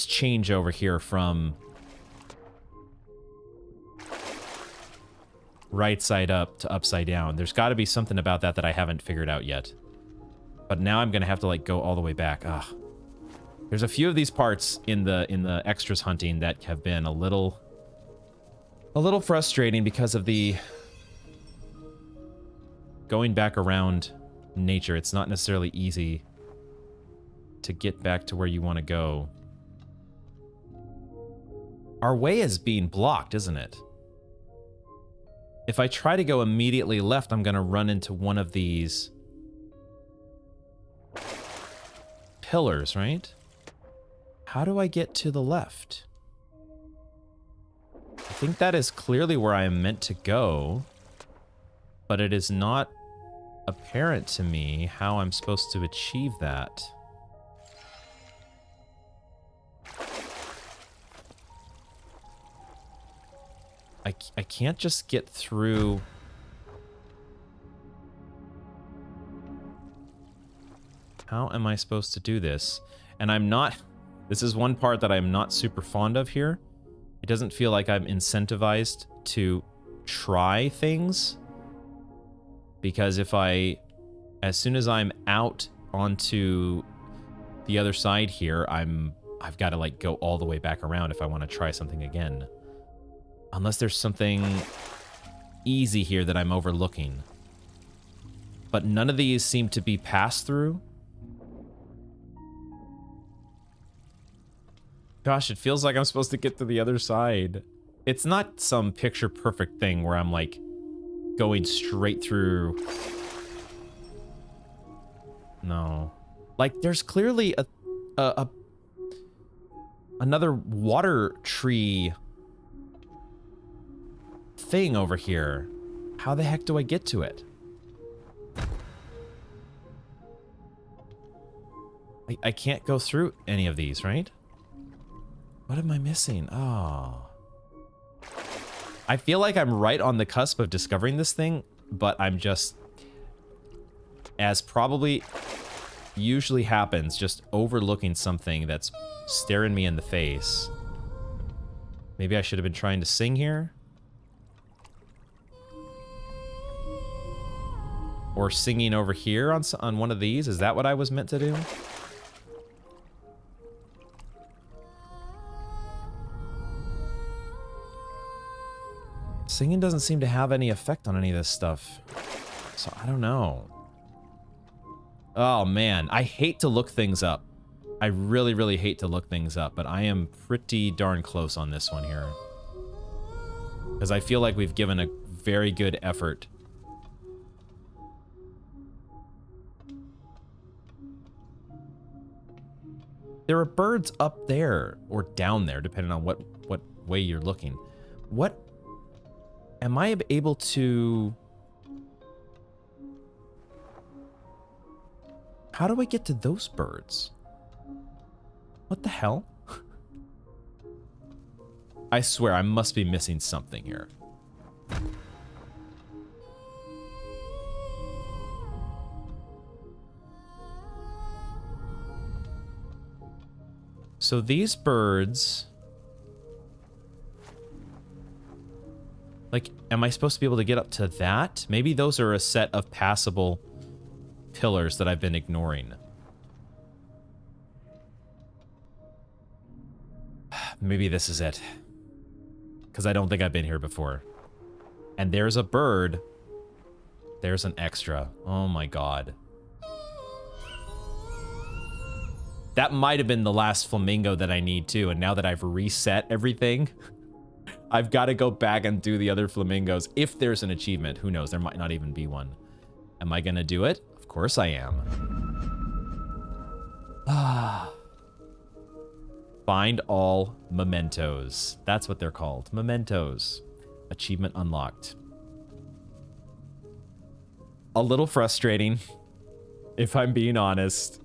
change over here from right side up to upside down. There's got to be something about that I haven't figured out yet. But now I'm going to have to, like, go all the way back. Ugh. There's a few of these parts in the extras hunting that have been a little frustrating because of the going back around nature. It's not necessarily easy to get back to where you want to go. Our way is being blocked, isn't it? If I try to go immediately left, I'm going to run into one of these pillars, right? How do I get to the left? I think that is clearly where I am meant to go, but it is not apparent to me how I'm supposed to achieve that. I can't just get through. How am I supposed to do this? And I'm not... This is one part that I'm not super fond of here. It doesn't feel like I'm incentivized to try things. Because if I As soon as I'm out onto the other side here, I've got to like go all the way back around if I want to try something again. Unless there's something easy here that I'm overlooking. But none of these seem to be passed through. Gosh, it feels like I'm supposed to get to the other side. It's not some picture perfect thing where I'm like going straight through. No. Like there's clearly another water tree thing over here. How the heck do I get to it? I can't go through any of these, right? What am I missing? Oh. I feel like I'm right on the cusp of discovering this thing, but I'm just, as probably usually happens, just overlooking something that's staring me in the face. Maybe I should have been trying to sing here? Or singing over here on one of these? Is that what I was meant to do? Singing doesn't seem to have any effect on any of this stuff. So I don't know. Oh man, I hate to look things up. I really, really hate to look things up, but I am pretty darn close on this one here. Because I feel like we've given a very good effort. There are birds up there, or down there, depending on what way you're looking. What? Am I able to... How do I get to those birds? What the hell? I swear, I must be missing something here. So these birds... Like, am I supposed to be able to get up to that? Maybe those are a set of passable pillars that I've been ignoring. Maybe this is it. Because I don't think I've been here before. And there's a bird. There's an extra. Oh my god. That might have been the last flamingo that I need too, and now that I've reset everything... I've got to go back and do the other flamingos. If there's an achievement, who knows? There might not even be one. Am I going to do it? Of course I am. Find all mementos. That's what they're called. Mementos. Achievement unlocked. A little frustrating, if I'm being honest.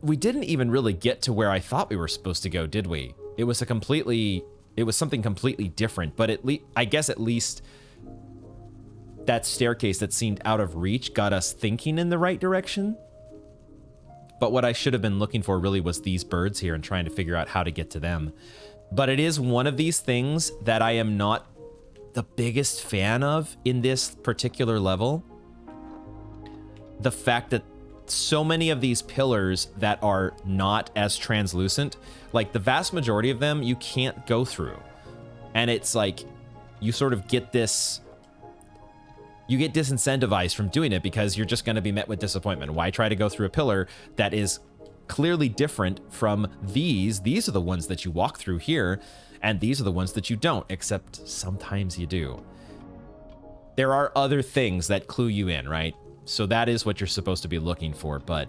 We didn't even really get to where I thought we were supposed to go, did we? It was something completely different, but I guess at least that staircase that seemed out of reach got us thinking in the right direction. But what I should have been looking for really was these birds here and trying to figure out how to get to them. But it is one of these things that I am not the biggest fan of in this particular level. The fact that so many of these pillars that are not as translucent, like the vast majority of them, you can't go through. And it's like, you sort of get this, you get disincentivized from doing it because you're just going to be met with disappointment. Why try to go through a pillar that is clearly different from these? These are the ones that you walk through here, and these are the ones that you don't, except sometimes you do. There are other things that clue you in, right? So that is what you're supposed to be looking for, but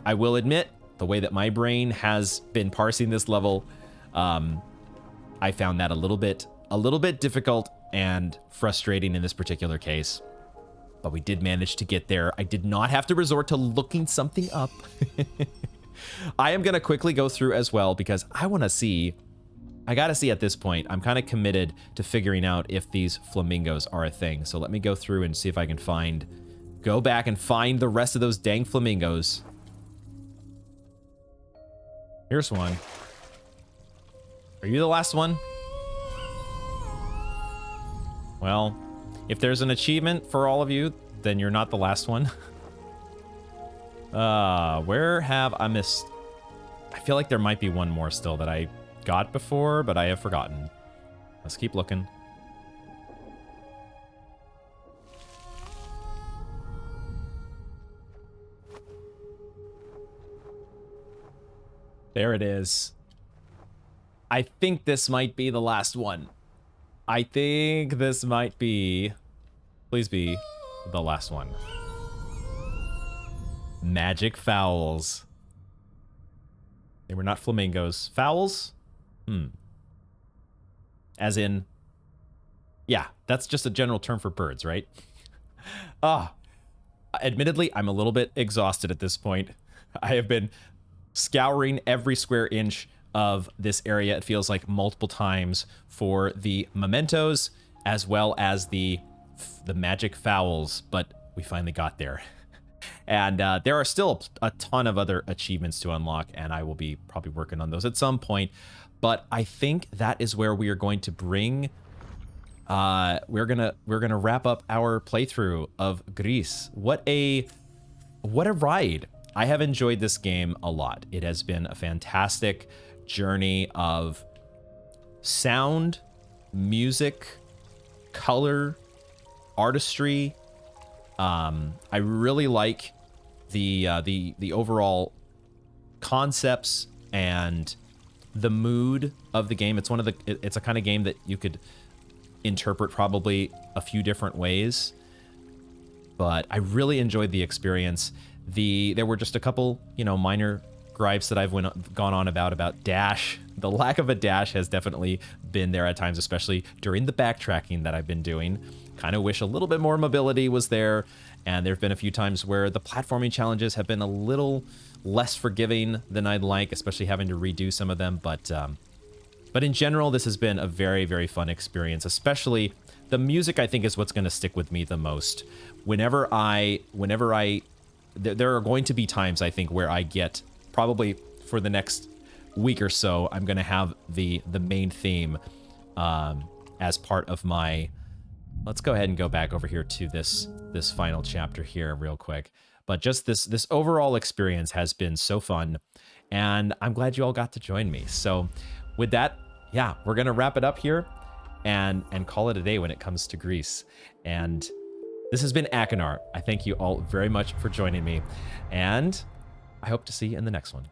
I will admit, the way that my brain has been parsing this level, I found that a little bit difficult and frustrating in this particular case. But we did manage to get there. I did not have to resort to looking something up. I am going to quickly go through as well because I want to see, I got to see at this point, I'm kind of committed to figuring out if these flamingos are a thing. So let me go through and see if I can go back and find the rest of those dang flamingos. Here's one. Are you the last one? Well, if there's an achievement for all of you, then you're not the last one. Where have I missed? I feel like there might be one more still that I got before, but I have forgotten. Let's keep looking. There it is. I think this might be the last one. I think this might be... Please be the last one. Magic fowls. They were not flamingos. Fowls? As in... Yeah, that's just a general term for birds, right? Admittedly, I'm a little bit exhausted at this point. I have been scouring every square inch of this area, it feels like, multiple times for the mementos as well as the magic fowls, but we finally got there. And there are still a ton of other achievements to unlock, and I will be probably working on those at some point. But I think that is where we are going to bring we're gonna wrap up our playthrough of Gris. What a ride. I have enjoyed this game a lot. It has been a fantastic journey of sound, music, color, artistry. I really like the overall concepts and the mood of the game. It's a kind of game that you could interpret probably a few different ways, but I really enjoyed the experience. There were just a couple, minor gripes that I've gone on about dash. The lack of a dash has definitely been there at times, especially during the backtracking that I've been doing. Kind of wish a little bit more mobility was there, and there have been a few times where the platforming challenges have been a little less forgiving than I'd like, especially having to redo some of them, but in general, this has been a very, very fun experience, especially the music, I think, is what's going to stick with me the most. There are going to be times, I think, where I get, probably for the next week or so, I'm going to have the main theme as part of my... Let's go ahead and go back over here to this final chapter here real quick. But just this overall experience has been so fun, and I'm glad you all got to join me. So with that, yeah, we're going to wrap it up here and call it a day when it comes to Gris. And this has been Akinar. I thank you all very much for joining me, and I hope to see you in the next one.